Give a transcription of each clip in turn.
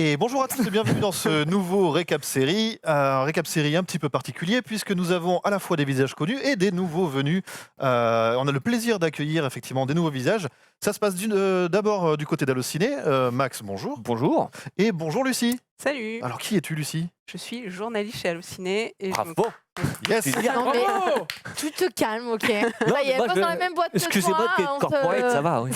Et bonjour à tous et bienvenue dans ce nouveau récap série. Un récap série un petit peu particulier puisque nous avons à la fois des visages connus et des nouveaux venus. On a le plaisir d'accueillir effectivement des nouveaux visages. Ça se passe d'abord du côté d'Allociné. Max, bonjour. Bonjour. Et bonjour Lucie. Salut, Alors qui es-tu Lucie? je suis journaliste chez Allociné et Bravo. Yes. Non mais tu te calmes, ok. Non, Ça y est, moi, passe je- dans la même boîte que Excusez-moi toi, de être on te- corporate, ça va. Oui.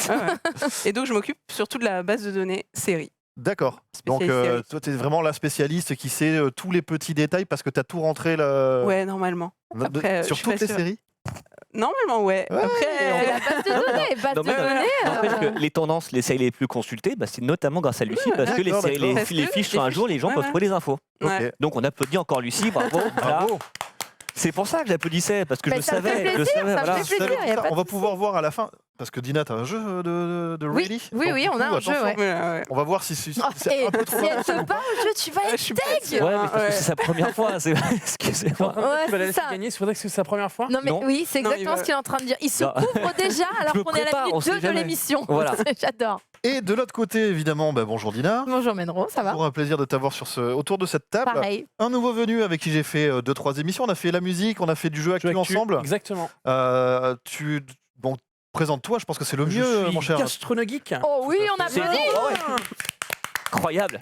Et donc je m'occupe surtout de la base de données série. D'accord. Donc Spécialiste série. toi tu es vraiment la spécialiste qui sait tous les petits détails parce que tu as tout rentré Ouais, normalement. Après, sur je suis toutes pas les sûre. séries. Normalement, ouais. Ouais, Après, C'est la base de données, base Non, de mais non, données. N'empêche que les tendances, les séries les plus consultées, c'est notamment grâce à Lucie, parce que les, d'accord, séries- les- d'accord. les Parce que fiches sur un les jour, les gens fiches, peuvent ouais, trouver les infos. ouais. Ok. Donc on applaudit encore Lucie, bravo. Voilà. Bravo. C'est pour ça que j'applaudissais, parce que Bah, je le ça me fait savais. Je le plaisir, savais, ça me voilà. fait plaisir. y a pas On de va souci. pouvoir voir à la fin parce que Dina, t'as un jeu de Oui, Really. oui, Donc, oui, du on a coup, un jeu, attention, ouais. Ouais. On va voir si c'est Oh, et un peu trop si elle avancé te ou pas. parle au jeu, tu vas Je être suis pas sûre, Ouais, mais hein, parce que c'est sa première fois. Excusez-moi. Ouais, Tu vas la c'est laisser ça. gagner, c'est vrai que c'est sa première fois. Non mais Non. oui, c'est Non, exactement il ce qu'il est en train de dire. Il se Non. couvre déjà alors Je me qu'on est à la prépare, on minute sait 2 de jamais. l'émission. Voilà. J'adore. Et de l'autre côté, évidemment, bonjour Dina. Bonjour Menro, ça va? Toujours un plaisir de t'avoir autour de cette table. Pareil. Un nouveau venu avec qui j'ai fait 2-3 émissions. On a fait la musique, on a fait du jeu actu ensemble. Exactement. Bon, présente-toi, je pense que c'est le Je mieux, suis mon cher. gastronogeek. Oh oui, on C'est applaudit. bon, ouais. Incroyable.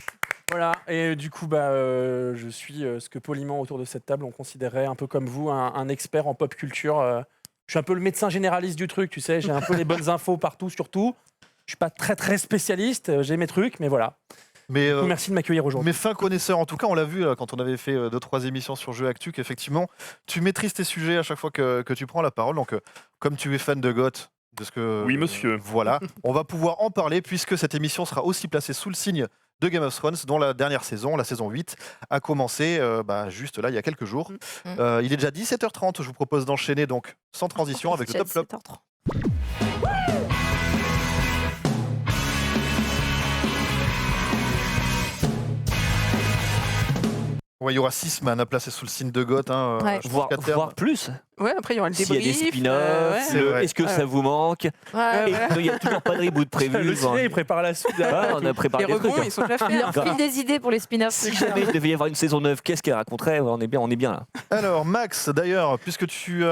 Voilà. Et du coup, je suis ce que poliment autour de cette table on considérerait un peu comme vous, un expert en pop culture. Je suis un peu le médecin généraliste du truc, tu sais. J'ai un peu les bonnes infos partout, surtout. Je suis pas très spécialiste. J'ai mes trucs, mais voilà. Mais, Du coup, merci de m'accueillir aujourd'hui. mais fin connaisseur, en tout cas, on l'a vu là, quand on avait fait 2-3 émissions sur Jeux Actu, qu'effectivement, tu maîtrises tes sujets à chaque fois que tu prends la parole. Donc, comme tu es fan de Goth, de ce que. Oui, monsieur. Voilà, on va pouvoir en parler puisque cette émission sera aussi placée sous le signe de Game of Thrones, dont la dernière saison, la saison 8, a commencé juste là, il y a quelques jours. Il est déjà 17h30, je vous propose d'enchaîner donc sans transition avec le top flop. 17h30. Ouais, il y aura 6 semaines à placer sous le signe de Goth. Ouais. Voire plus. Ouais, après il y aura le S'il y a débrief. des spin-offs, ouais. C'est vrai. est-ce que ça vous manque? Ouais. Et il n'y a toujours pas de reboot prévu. Le ciné, il prépare la suite. Ouais, on a préparé Les des trucs. rebonds, ils sont déjà faits. Il leur file des idées pour les spin-offs. Si jamais il devait y avoir une saison 9, qu'est-ce qu'elle raconterait? Ouais, on est bien là. Alors, Max, d'ailleurs, puisque tu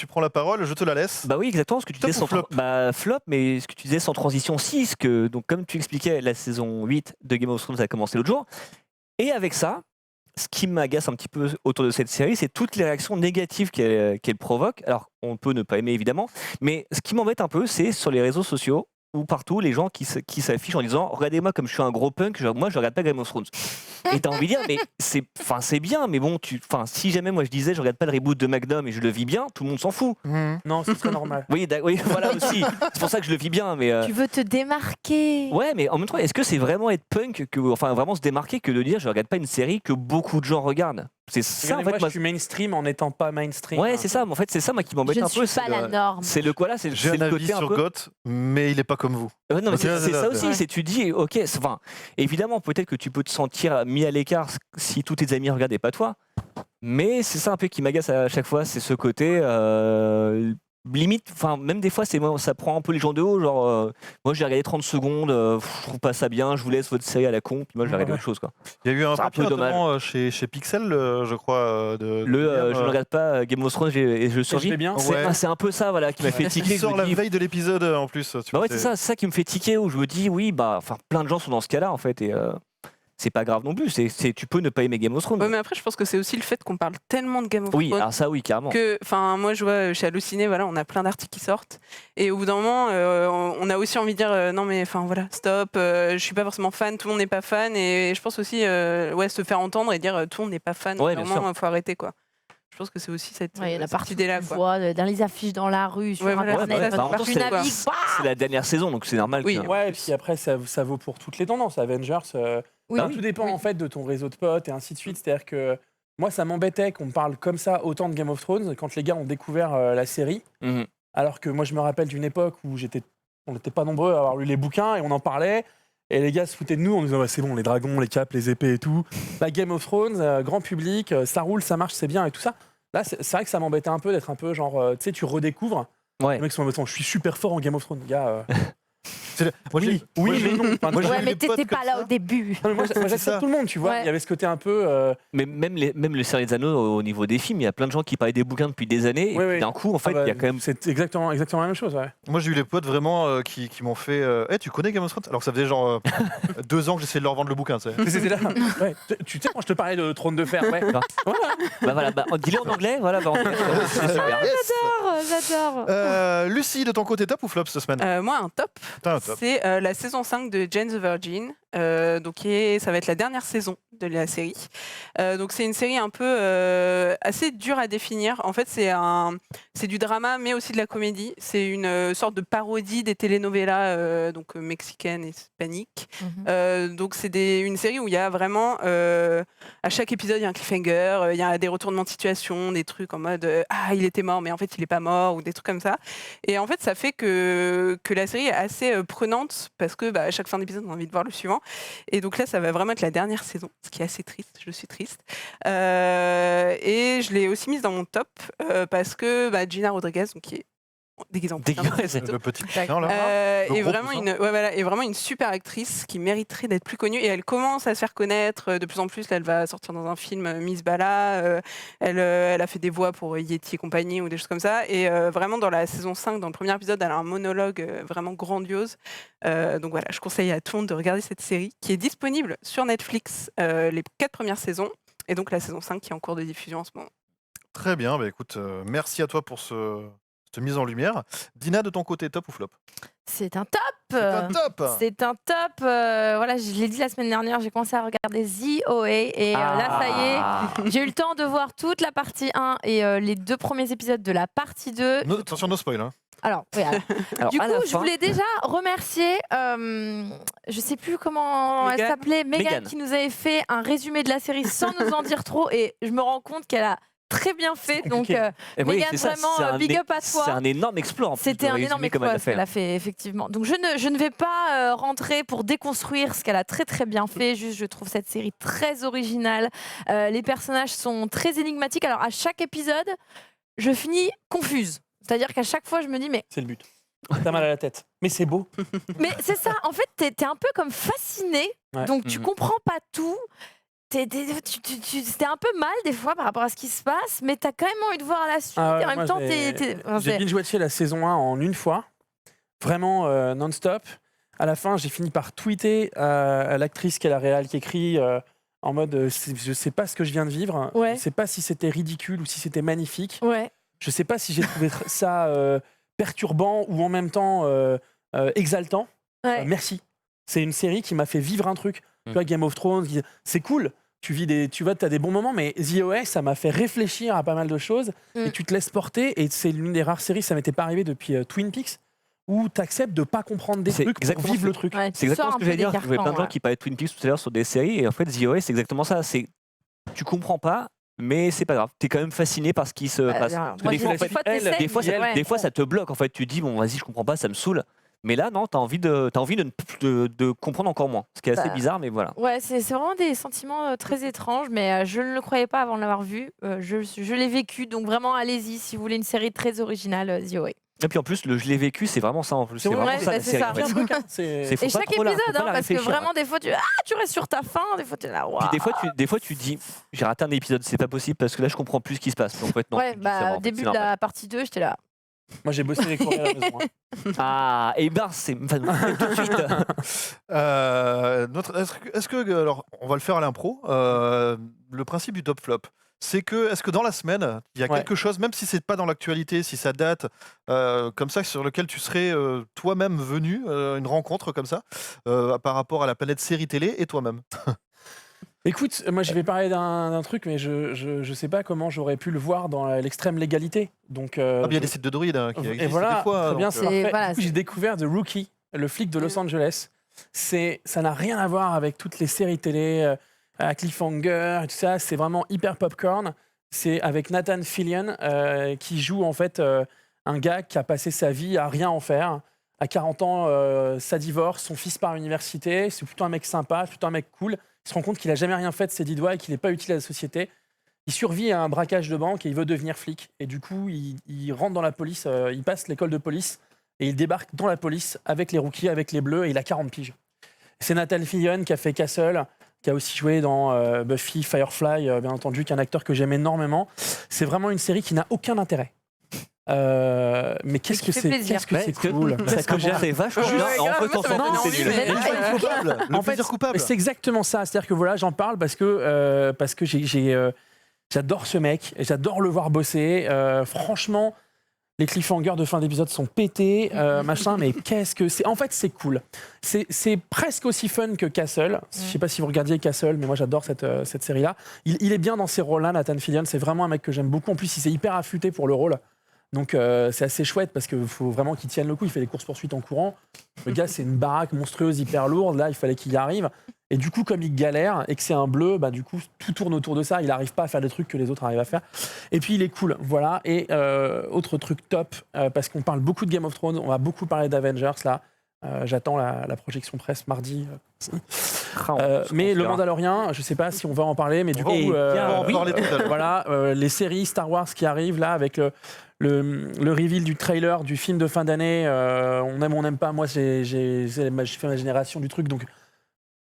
prends la parole, je te la laisse. Bah oui, exactement ce que tu Top disais ou flop? flop, mais ce que tu disais sans transition 6, que donc comme tu expliquais, la saison 8 de Game of Thrones a commencé l'autre jour. Et avec ça, ce qui m'agace un petit peu autour de cette série, c'est toutes les réactions négatives qu'elle provoque. Alors, on peut ne pas aimer évidemment, mais ce qui m'embête un peu, c'est sur les réseaux sociaux ou partout les gens qui s'affichent en disant regardez-moi comme je suis un gros punk, moi je regarde pas Game of Thrones. Et t'as envie de dire mais c'est bien, mais bon si jamais moi je disais je regarde pas le reboot de Magnum et je le vis bien, tout le monde s'en fout. Non, ce serait normal. Oui, oui, voilà aussi. C'est pour ça que je le vis bien, mais Tu veux te démarquer. ouais, mais en même temps, est-ce que c'est vraiment être punk, vraiment se démarquer que de dire je regarde pas une série que beaucoup de gens regardent? C'est ça en Regardez, fait. moi, je suis mainstream en n'étant pas mainstream. Ouais, c'est ça. En fait, c'est ça moi qui m'embête Je ne un peu. suis pas la norme. C'est le quoi là? J'ai un le avis côté un sur peu. Goth, mais il est pas comme vous. Ouais, non, mais c'est Ok, ça aussi. ouais. C'est tu dis ok. Enfin, évidemment, peut-être que tu peux te sentir mis à l'écart si tous tes amis regardent et pas toi. Mais c'est ça un peu qui m'agace à chaque fois, c'est ce côté limite. Enfin, même des fois, ça prend un peu les gens de haut. Genre, moi, j'ai regardé 30 secondes, je trouve pas ça bien. Je vous laisse votre série à la con. Puis moi, je vais regarder autre chose quoi. Il y a eu un C'est un papier peu dommage. notamment chez Pixel, je crois. Je ne regarde pas Game of Thrones et je survis. fais bien. Ouais. C'est un peu ça voilà, qui m'a fait tiquer. Il Je me sort la dis, veille de l'épisode en plus. Tu bah vois, ouais, c'est ça qui me fait tiquer où je me dis oui, plein de gens sont dans ce cas-là en fait et c'est pas grave non plus. Tu peux ne pas aimer Game of Thrones. Ouais, mais après, je pense que c'est aussi le fait qu'on parle tellement de Game of Oui, Thrones. alors ça oui, carrément. Que, enfin, moi, je vois chez Allociné, voilà, on a plein d'articles qui sortent, et au bout d'un moment, on a aussi envie de dire, non mais, enfin, voilà, stop, je suis pas forcément fan, tout le monde n'est pas fan, et je pense aussi, se faire entendre et dire, tout le monde n'est pas fan, Ouais, bien vraiment, sûr. faut arrêter quoi. Je pense que c'est aussi cette, Ouais, il y en a cette partout. idée-là Tu quoi. vois, dans les affiches dans la rue, sur Ouais, voilà, Internet, ouais, quand bah, tu en même marches temps, une c'est- avis, bah C'est la dernière saison donc c'est normal. Oui. que- Ouais, et puis après, ça vaut pour toutes les tendances. Avengers, oui. tout dépend en fait de ton réseau de potes et ainsi de suite. C'est-à-dire que moi, ça m'embêtait qu'on me parle comme ça autant de Game of Thrones quand les gars ont découvert la série. Mhm. Alors que moi, je me rappelle d'une époque où on n'était pas nombreux à avoir lu les bouquins et on en parlait. Et les gars se foutaient de nous en disant bah, c'est bon, les dragons, les capes, les épées et tout. Game of Thrones, grand public, ça roule, ça marche, c'est bien et tout ça. Là, c'est vrai que ça m'embêtait un peu d'être un peu genre, tu sais, tu redécouvres. Ouais. Les mecs sont en mode, je suis super fort en Game of Thrones, gars. Moi, j'ai- Oui, moi, j'ai- mais non. Enfin, moi, j'ai Ouais, eu mais des potes t'étais comme pas là ça. au début. non, mais moi, C'est ça. j'accepte tout le monde, tu vois. Ouais. Il y avait ce côté un peu. Mais même le Seigneur des Anneaux au niveau des films, il y a plein de gens qui parlaient des bouquins depuis des années, et Oui, puis oui. d'un coup, en fait, il y a quand même. C'est exactement la même chose, ouais. Moi, j'ai eu les potes vraiment qui m'ont fait Eh, tu connais Game of Thrones? Alors que ça faisait genre 2 ans que j'essayais de leur vendre le bouquin, tu sais. C'était là. Ouais. Tu sais, quand je te parlais de Trône de Fer, ouais. Bah voilà, dis-le en anglais, voilà, bah, c'est super. Yes. J'adore. Lucie, de ton côté, top ou flop cette semaine? Moi, un top, T'as un top. c'est la saison 5 de Jane the Virgin. Donc, ça va être la dernière saison de la série. Donc, c'est une série un peu assez dure à définir. En fait, c'est du drama, mais aussi de la comédie. C'est une sorte de parodie des telenovelas donc mexicaines et hispaniques. Donc, c'est une série où il y a vraiment, à chaque épisode, il y a un cliffhanger, il y a des retournements de situation, des trucs en mode ah, il était mort, mais en fait, il n'est pas mort, ou des trucs comme ça. Et en fait, ça fait que la série est assez prenante parce que à chaque fin d'épisode, on a envie de voir le suivant. Et donc là, ça va vraiment être la dernière saison, ce qui est assez triste. Je suis triste. Et je l'ai aussi mise dans mon top parce que Gina Rodriguez, donc, qui est déguisée en putain, Dégueulasse. Le petit D'accord. chien, là. Le est, gros vraiment poussin. est vraiment une super actrice qui mériterait d'être plus connue et elle commence à se faire connaître de plus en plus. Là, elle va sortir dans un film Miss Bala, elle a fait des voix pour Yeti et compagnie ou des choses comme ça et vraiment dans la saison 5, dans le premier épisode, elle a un monologue vraiment grandiose. Donc voilà, je conseille à tout le monde de regarder cette série qui est disponible sur Netflix les 4 premières saisons et donc la saison 5 qui est en cours de diffusion en ce moment. Très bien, bah écoute, merci à toi pour cette mise en lumière. Dina, de ton côté, top ou flop? C'est un top. C'est un top. C'est un top. Voilà, je l'ai dit la semaine dernière, j'ai commencé à regarder The OA et là, ça y est, j'ai eu le temps de voir toute la partie 1 et les 2 premiers épisodes de la partie 2. Attention, no spoil. Hein. Alors, oui, Alors, du à la coup, je fin- voulais déjà remercier, je sais plus comment elle Mégane. s'appelait, Mégane, Mégane. qui nous avait fait un résumé de la série sans nous en dire trop et je me rends compte qu'elle a très bien fait. Donc, compliqué. Et oui, Mégane, c'est ça, vraiment, c'est un big up à c'est toi. un énorme exploit. En plus, C'était de un résumer énorme comme elle exploit a ce fait. qu'elle a fait, effectivement. Donc je ne vais pas rentrer pour déconstruire ce qu'elle a très très bien fait. Juste, je trouve cette série très originale. Les personnages sont très énigmatiques. Alors à chaque épisode, je finis confuse. C'est-à-dire qu'à chaque fois, je me dis mais C'est le but. T'as mal à la tête. Mais c'est beau. c'est ça. En fait, t'es un peu comme fasciné. Ouais. Donc tu Mhm. comprends pas tout. C'était un peu mal des fois par rapport à ce qui se passe, mais t'as quand même envie de voir la suite. Ah ouais, et en même moi, temps, j'ai binge-watché la saison 1 en une fois, vraiment non-stop. À la fin, j'ai fini par tweeter à l'actrice qui est la réal qui écrit en mode je sais pas ce que je viens de vivre, Ouais. je sais pas si c'était ridicule ou si c'était magnifique, Ouais. je sais pas si j'ai trouvé ça perturbant ou en même temps exaltant. Ouais. Merci. C'est une série qui m'a fait vivre un truc. Tu vois, Game of Thrones, c'est cool. Tu vois, t'as des bons moments, mais The OA, ça m'a fait réfléchir à pas mal de choses et tu te laisses porter. Et c'est l'une des rares séries, ça m'était pas arrivé depuis Twin Peaks, où t'acceptes de pas comprendre des C'est trucs pour exactement vivre ça. le truc. Ouais, C'est exactement tu ce que j'allais dire. sors un Je peu des voyais plein de gens carcans, qui parlaient de Twin Peaks tout à l'heure sur des séries, et en fait, The OA, c'est exactement ça. C'est tu comprends pas, mais c'est pas grave. T'es quand même fasciné par ce qui se passe. alors, Parce que moi, des fois, en fait, t'essaies, des fois, ça, ouais. des fois, ça te bloque. En fait, tu te dis bon, vas-y, je comprends pas, ça me saoule. Mais là, non, t'as envie de comprendre encore moins. Ce qui est assez Bah, bizarre, mais voilà. Ouais, c'est vraiment des sentiments très étranges, mais je ne le croyais pas avant de l'avoir vu. Je l'ai vécu, donc vraiment, allez-y si vous voulez une série très originale, The OA. Et puis en plus, je l'ai vécu, c'est vraiment ça en plus. C'est C'est vrai, vraiment ouais, ça bah, la c'est série. ça. en fait. Bien le bouquin, c'est- Faut Et pas chaque trop la- épisode, faut pas la parce que réfléchir. vraiment, des fois, tu restes sur ta fin, des fois, tu es là, waouh. Puis des fois, tu dis, j'ai raté un épisode, c'est pas possible parce que là, je comprends plus ce qui se passe. Donc, en fait, non, Ouais, tu dis, ça va, en fait, début c'est de normal. la partie 2, j'étais là. Moi, j'ai bossé les courriers à la maison. Hein. Ah, et ben, c'est enfin, tout de suite. Est-ce que, alors, on va le faire à l'impro, le principe du top flop, c'est que, est-ce que dans la semaine, il y a Ouais. quelque chose, même si c'est pas dans l'actualité, si ça date, comme ça, sur lequel tu serais toi-même venu, une rencontre comme ça, par rapport à la planète série télé et toi-même? Écoute, moi, je vais parler d'un truc, mais je sais pas comment j'aurais pu le voir dans l'extrême légalité. Donc, Ah, il y a des sites de druides hein, qui et existent voilà, des fois. très bien, donc, c'est C'est- parfait. voilà, Du coup, c'est- j'ai découvert The Rookie, le flic de Los Angeles. Ça n'a rien à voir avec toutes les séries télé à cliffhanger et tout ça. C'est vraiment hyper popcorn. C'est avec Nathan Fillion qui joue en fait un gars qui a passé sa vie à rien en faire. À 40 ans, ça divorce, son fils part à l'université. C'est plutôt un mec sympa, plutôt un mec cool. Il se rend compte qu'il a jamais rien fait de ses 10 doigts et qu'il n'est pas utile à la société. Il survit à un braquage de banque et il veut devenir flic. Et du coup, il rentre dans la police, il passe l'école de police et il débarque dans la police avec les rookies, avec les bleus, et il a 40 piges. C'est Nathan Fillion qui a fait Castle, qui a aussi joué dans Buffy, Firefly, bien entendu, qui est un acteur que j'aime énormément. C'est vraiment une série qui n'a aucun intérêt. Mais qu'est-ce que fait c'est plaisir. cool. Ça commençait vachement bien. En fait, on s'en Non, fout, c'est nul. mais là, coupable. Le En fait, plaisir coupable. c'est exactement ça. C'est-à-dire que voilà, j'en parle parce que j'adore ce mec, et j'adore le voir bosser. Franchement, les cliffhangers de fin d'épisode sont pétés, machin. Mais qu'est-ce que c'est ? En fait, c'est cool. C'est presque aussi fun que Castle. Je sais pas si vous regardiez Castle, mais moi j'adore cette série-là. Il est bien dans ces rôles-là, Nathan Fillion. C'est vraiment un mec que j'aime beaucoup. En plus, il s'est hyper affûté pour le rôle. Donc c'est assez chouette parce qu'il faut vraiment qu'il tienne le coup. Il fait des courses-poursuites en courant. Le gars, c'est une baraque monstrueuse, hyper lourde. Là, il fallait qu'il y arrive. Et du coup, comme il galère et que c'est un bleu, bah, du coup, tout tourne autour de ça. Il n'arrive pas à faire des trucs que les autres arrivent à faire. Et puis, il est cool. Voilà. Et autre truc top, parce qu'on parle beaucoup de Game of Thrones, on va beaucoup parler d'Avengers là. J'attends la projection presse mardi. Mais le Mandalorian, je ne sais pas si on va en parler, mais du coup, On va en parler tout à l'heure. voilà, les séries Star Wars qui arrivent là avec le reveal du trailer du film de fin d'année. On aime, on n'aime pas. Moi, j'ai fait ma génération du truc, donc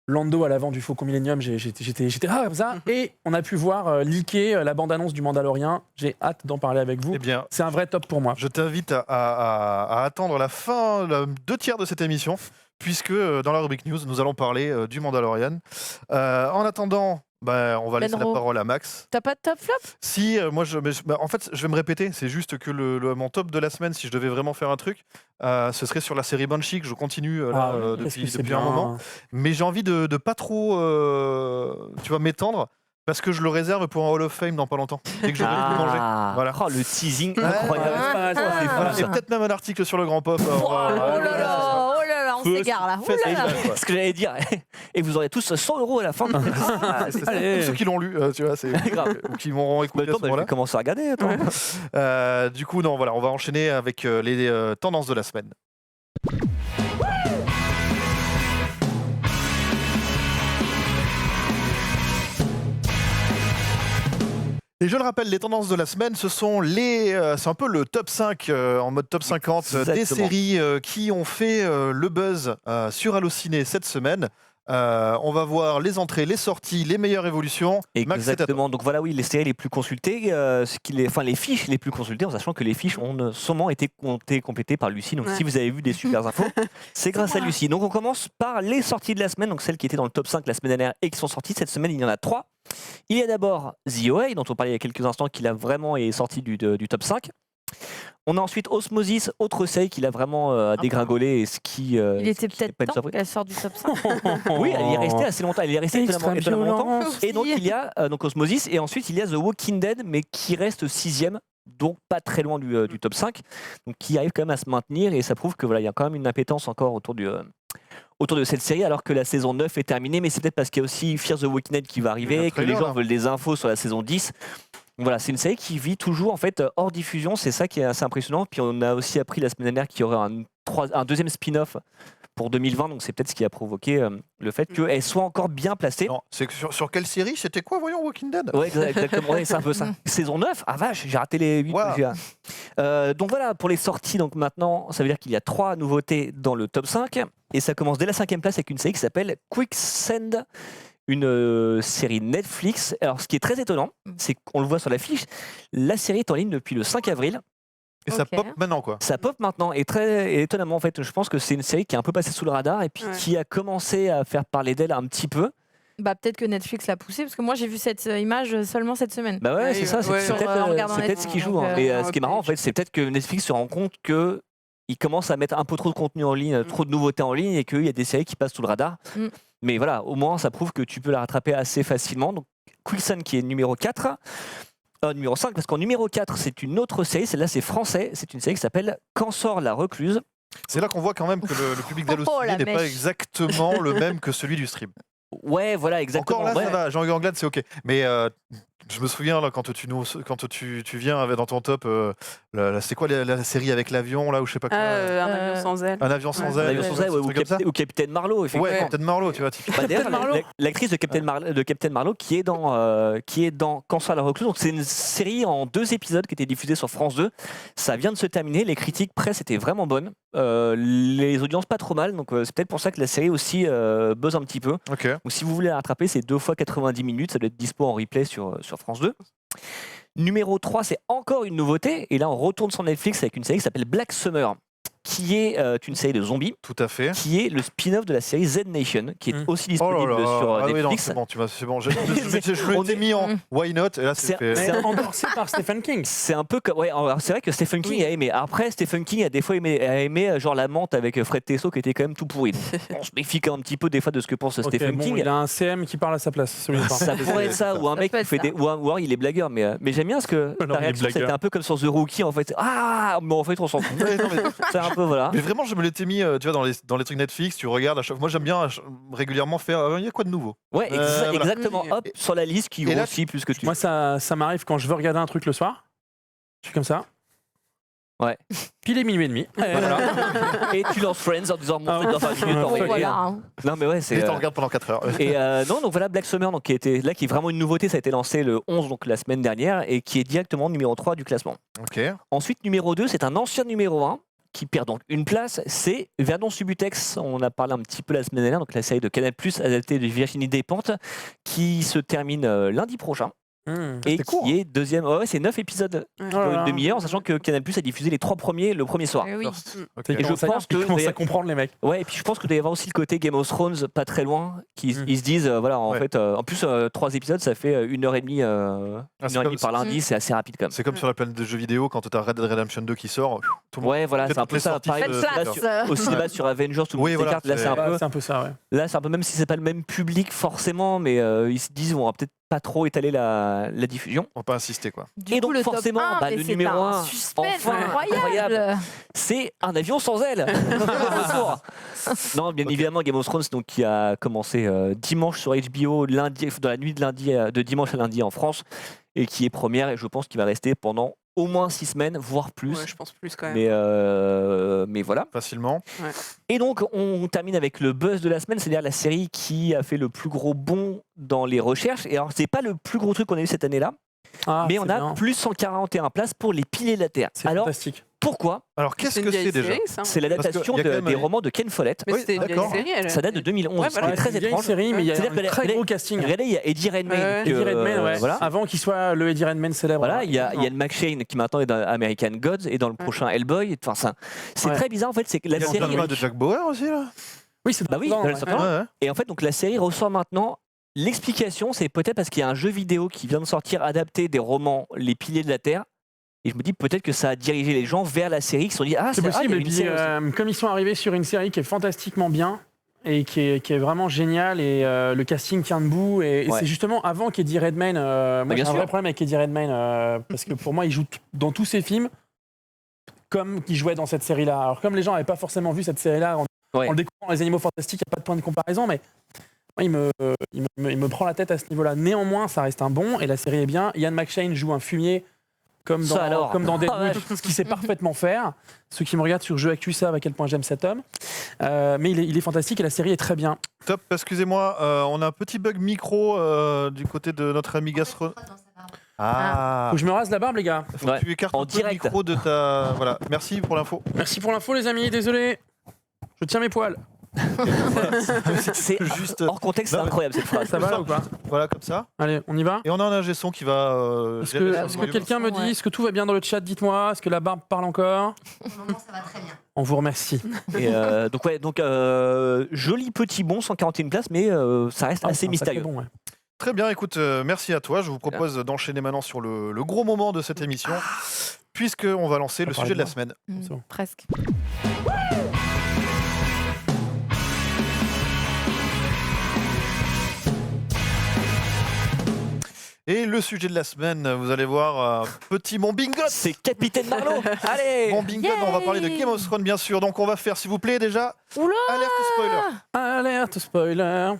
Lando à l'avant du Faucon Millenium, j'étais comme ça. Et on a pu voir leaker la bande-annonce du Mandalorian. J'ai hâte d'en parler avec vous. Eh bien, C'est un vrai top pour moi. je t'invite à attendre la fin, 2/3 de cette émission, puisque dans la rubrique news, nous allons parler du Mandalorian. En attendant, on va laisser la Benro. parole à Max. T'as pas de top flop? Si, moi, en fait, je vais me répéter, c'est juste que mon top de la semaine, si je devais vraiment faire un truc, ce serait sur la série Banshee, que je continue Qu'est-ce que c'est depuis un bien. moment. Mais j'ai envie de pas trop tu vois, m'étendre, parce que je le réserve pour un Hall of Fame dans pas longtemps, dès que j'aurai tout mangé. Voilà. Oh, le teasing Ouais, incroyable. ouais, C'est fou, Voilà, ça. et peut-être même un article sur le Grand Pop. Oh là là, on s'égare là. Oh Fais ça, là là. quoi. Ce que j'allais dire. Et vous aurez tous 100 € à la fin. Ah, c'est ça. Allez. Tous ceux qui l'ont lu, tu vois, c'est Grave. ou qui m'auront écouté à Attends, ce je moment-là. vais commencer à regarder. Attends. Du coup, non, voilà, on va enchaîner avec les tendances de la semaine. Et je le rappelle, les tendances de la semaine, ce sont c'est un peu le top 5 en mode top 50 des Exactement. séries qui ont fait le buzz sur Allociné cette semaine. On va voir les entrées, les sorties, les meilleures évolutions. Max, c'est à toi. Exactement. Donc voilà, oui, les séries les plus consultées, les fiches les plus consultées, en sachant que les fiches ont sûrement été complétées par Lucie. Donc Ouais. si vous avez vu des super infos, c'est grâce à Lucie. Donc on commence par les sorties de la semaine, donc celles qui étaient dans le top 5 la semaine dernière et qui sont sorties cette semaine. Il y en a 3. Il y a d'abord The OA, dont on parlait il y a quelques instants, qui là vraiment est sorti du top 5. On a ensuite Osmosis, autre série qui l'a vraiment dégringolé, et ce qui Il était ce qui n'est peut-être pas une temps surprise. qu'elle sorte du top 5. Oui, elle y est restée assez longtemps. Elle y est restée Extrême étonnamment longtemps. violence. Et donc il y a donc Osmosis, et ensuite il y a The Walking Dead, mais qui reste 6ème, donc pas très loin du top 5, donc qui arrive quand même à se maintenir, et ça prouve que voilà, il y a quand même une impétence encore autour de cette série, alors que la saison 9 est terminée, mais c'est peut-être parce qu'il y a aussi Fear the Walking Dead qui va Il y a arriver, un que les trailer, gens là. veulent des infos sur la saison 10. Donc voilà, c'est une série qui vit toujours en fait hors diffusion, c'est ça qui est assez impressionnant. Puis on a aussi appris la semaine dernière qu'il y aurait un deuxième spin-off pour 2020, donc c'est peut-être ce qui a provoqué le fait qu'elle soit encore bien placée. Non, c'est que sur quelle série? C'était quoi, voyons, Walking Dead? Ouais, exactement, ouais, c'est un peu ça. Saison 9, ah vache, j'ai raté les 8. Wow. Donc voilà, pour les sorties, donc maintenant, ça veut dire qu'il y a 3 nouveautés dans le top 5. Et ça commence dès la 5e place avec une série qui s'appelle Quicksand, une série Netflix. Alors ce qui est très étonnant, c'est qu'on le voit sur l'affiche, la série est en ligne depuis le 5 avril. Et ça Ok. pop maintenant, quoi. Ça pop maintenant, et très étonnamment, en fait, je pense que c'est une série qui est un peu passée sous le radar et puis Ouais. qui a commencé à faire parler d'elle un petit peu. Bah peut-être que Netflix l'a poussé parce que moi j'ai vu cette image seulement cette semaine. Bah ouais, Ouais, c'est ça, c'est ouais. c'est Sur, peut-être en regardant c'est peut-être ce qui Netflix, joue. donc, Hein. Et en ce qui est marrant, en fait, c'est peut-être que Netflix se rend compte que il commence à mettre un peu trop de contenu en ligne, trop de nouveautés en ligne, et qu'il y a des séries qui passent sous le radar. Mm. Mais voilà, au moins, ça prouve que tu peux la rattraper assez facilement. Donc, Quicksand qui est numéro 4. Numéro 5, parce qu'en numéro 4, c'est une autre série, celle-là c'est français, c'est une série qui s'appelle Quand sort la recluse. C'est là qu'on voit quand même que le public Oh, d'Allociné la n'est pas mèche. exactement le même que celui du stream. Ouais, voilà, exactement. Encore là, Ouais. ça va. Jean-Hugues Anglade, c'est OK. Mais Je me souviens là quand tu viens avec dans ton top, c'est quoi la série avec l'avion là ou je sais pas quoi. Un avion sans aile. Un avion sans Ouais. aile. Avion sans aile, un truc comme ça. ou Capitaine Marlowe, effectivement. Ouais, Captain Marlowe, tu vois. typiquement. Bah, d'ailleurs, Marlowe. l'actrice de Captain Marlowe qui est dans Cancer à la recluse. Donc c'est une série en 2 épisodes qui était diffusée sur France 2. Ça vient de se terminer. Les critiques presse étaient vraiment bonnes. Les audiences pas trop mal. Donc c'est peut-être pour ça que la série aussi buzz un petit peu. Ok. Donc si vous voulez la rattraper, c'est 2 fois 90 minutes. Ça doit être dispo en replay sur France 2. Numéro 3, c'est encore une nouveauté. Et là, on retourne sur Netflix avec une série qui s'appelle Black Summer, qui est une série de zombies, Tout à fait. qui est le spin-off de la série Z Nation, qui est aussi Oh là disponible là. sur Ah oui, non, Netflix. c'est bon, c'est bon. Je On l'ai est- mis en Why Not et là c'est C'est- fait. Mais endorsé par Stephen King. C'est un peu comme. Ouais, alors, c'est vrai que Stephen King Oui. a aimé. Après, Stephen King a des fois aimé genre La Menthe avec Fred Tesso qui était quand même tout pourri. Donc, on se méfie quand même un petit peu des fois de ce que pense Ok, Stephen bon, King. il a un CM qui parle à sa place. Celui Ça pourrait être ça, ou un Ça mec peut qui être fait ça. des. Ou alors il est blagueur, mais j'aime bien ce que Non, ta il est réaction c'était blagueur. un peu comme sur The Rookie en fait. Ah, mais en fait on s'en fout. Ouais, non, mais- C'est un peu voilà. Mais vraiment, je me l'étais mis, tu vois, dans les trucs Netflix, tu regardes. Moi, j'aime bien régulièrement faire. Il y a quoi de nouveau Ouais, voilà. exactement. Hop, sur la liste qui Et là, grossit plus que tu. Moi, ça m'arrive quand je veux regarder un truc le soir. Je suis comme ça. Ouais. Puis il est minuit et demi. Et voilà. Et tu lances Friends en disant Ah bon, dans 20 minutes, ouais. on va Et y voilà. aller. hein. Non mais ouais, c'est. Et t'en regardes pendant 4 heures. Et non, donc voilà, Black Summer, donc, qui est vraiment une nouveauté, ça a été lancé le 11, donc la semaine dernière, et qui est directement numéro 3 du classement. Ok. Ensuite, numéro 2, c'est un ancien numéro 1 qui perd donc une place, c'est Vernon Subutex. On a parlé un petit peu la semaine dernière, donc la série de Canal+, adaptée de Virginie Despentes, qui se termine lundi prochain. Et c'était court, qui est deuxième. Ouais, c'est 9 épisodes Ouais. Oh là là. de demi-heure, sachant que Canal+ a diffusé les 3 premiers le premier soir. Eh oui. Ok. Et je pense que ils commencent à comprendre les mecs. Ouais, et puis je pense qu'il doit y avoir aussi le côté Game of Thrones pas très loin, qui ils se disent, voilà, en Ouais. fait, en plus, 3 épisodes, ça fait 1h30, c'est 1h30 comme- par lundi, c'est assez rapide quand même. C'est comme sur la planète des jeux vidéo quand t'as Red Dead Redemption 2 qui sort. Tout le monde. Ouais, voilà, Peut-être c'est un toutes peu les ça. sorties Pareil, de- Faites là, place. au cinéma sur Avengers, tout le monde Oui, voilà, s'écarte. Là, c'est- c'est un peu. C'est un peu ça, ouais. Là, c'est un peu, même si c'est pas le même public forcément, mais ils se disent, on va peut-être pas trop étaler la diffusion. On va pas insister quoi. Du Et coup, donc, le top forcément, 1, bah, mais le c'est numéro un 1, suspense enfin, incroyable. C'est un avion sans aile. Retour. Non, bien évidemment, Game of Thrones, donc, qui a commencé dimanche sur HBO, lundi, dans la nuit de dimanche à lundi en France, et qui est première, et je pense qu'il va rester pendant au moins 6 semaines, voire plus. Ouais, je pense plus quand même. Mais voilà. Facilement. Et donc, on termine avec le buzz de la semaine, c'est-à-dire la série qui a fait le plus gros bond dans les recherches. Et alors, c'est pas le plus gros truc qu'on a eu cette année-là, Ah, mais c'est on a bien. plus 141 places pour Les Piliers de la Terre. C'est Alors, fantastique. pourquoi Alors qu'est-ce une que vieille c'est déjà série, ça. C'est l'adaptation y a quand même des un- romans de Ken Follett. Mais Oui, c'était une vieille d'accord. série. elle. Ça date de 2011, Ouais, ce voilà. qui est très c'est une vieille étrange. série, mais il y a C'est-à-dire un que la- très la- gros casting. Regardez, il y a Eddie Redmayne. Ouais. Eddie Redmayne, ouais. Voilà. Avant qu'il soit le Eddie Redmayne célèbre. Voilà, il y a Ian McShane qui maintenant est dans American Gods et dans le prochain Hellboy. Enfin, c'est Ouais. très bizarre en fait, c'est que la Il y a série. pas de Jack Bauer aussi là. Oui, c'est Bah oui, dedans, dans ouais. le certain- Ouais, ouais. Et en fait, donc la série ressort maintenant. L'explication, c'est peut-être parce qu'il y a un jeu vidéo qui vient de sortir adapté des romans Les Piliers de la Terre. Et je me dis peut-être que ça a dirigé les gens vers la série qui se sont dit ah C'est il y possible. a Et une puis, série aussi. comme ils sont arrivés sur une série qui est fantastiquement bien et qui est vraiment géniale et le casting tient debout et Ouais. c'est justement avant qu'Eddie Redmayne. Moi, bien j'ai un sûr. vrai problème avec Eddie Redmayne parce que pour moi, il joue dans tous ses films comme il jouait dans cette série-là. Alors comme les gens n'avaient pas forcément vu cette série-là en Ouais. le découvrant dans Les Animaux Fantastiques, il n'y a pas de point de comparaison, mais moi, il me prend la tête à ce niveau-là. Néanmoins, ça reste un bon et la série est bien. Ian McShane joue un fumier. Comme Ça dans, alors. comme dans Deadwood, Ouais. ce qu'il sait parfaitement faire. Ceux qui me regardent sur Jeux Actu savent à quel point j'aime cet homme. Mais il est fantastique et la série est très bien. Top, excusez-moi, on a un petit bug micro du côté de notre ami Gastro. Ah, Faut que je me rase la barbe, les gars. faut que tu écartes en un peu le direct. micro de ta. Voilà, merci pour l'info. Merci pour l'info, les amis. Désolé. Je tiens mes poils. C'est Juste, hors contexte, c'est Non, mais- incroyable cette phrase. Ça va là ou pas voilà, comme ça. Allez, on y va. Et on a un ingé son qui va. Est-ce gérer que, ça, est-ce c'est que mieux. quelqu'un me dit, Ouais. est-ce que tout va bien dans le chat? Dites-moi. Est-ce que la barbe parle encore? Pour le moment, ça va très bien. On vous remercie. Et donc joli petit bond, 141 places, mais ça reste Ah, assez c'est un sacré mystérieux. bon, ouais. Très bien, écoute, merci à toi. Je vous propose d'enchaîner maintenant sur le gros moment de cette émission, puisqu'on va lancer On le va sujet de la parler semaine. C'est bon. Presque. Et le sujet de la semaine, vous allez voir, petit mon bingo. C'est Capitaine Marlowe. Allez. Mon bingo, on va parler de Game of Thrones, bien sûr. Donc on va faire, s'il vous plaît, déjà, Oula alerte spoiler. Alerte spoiler.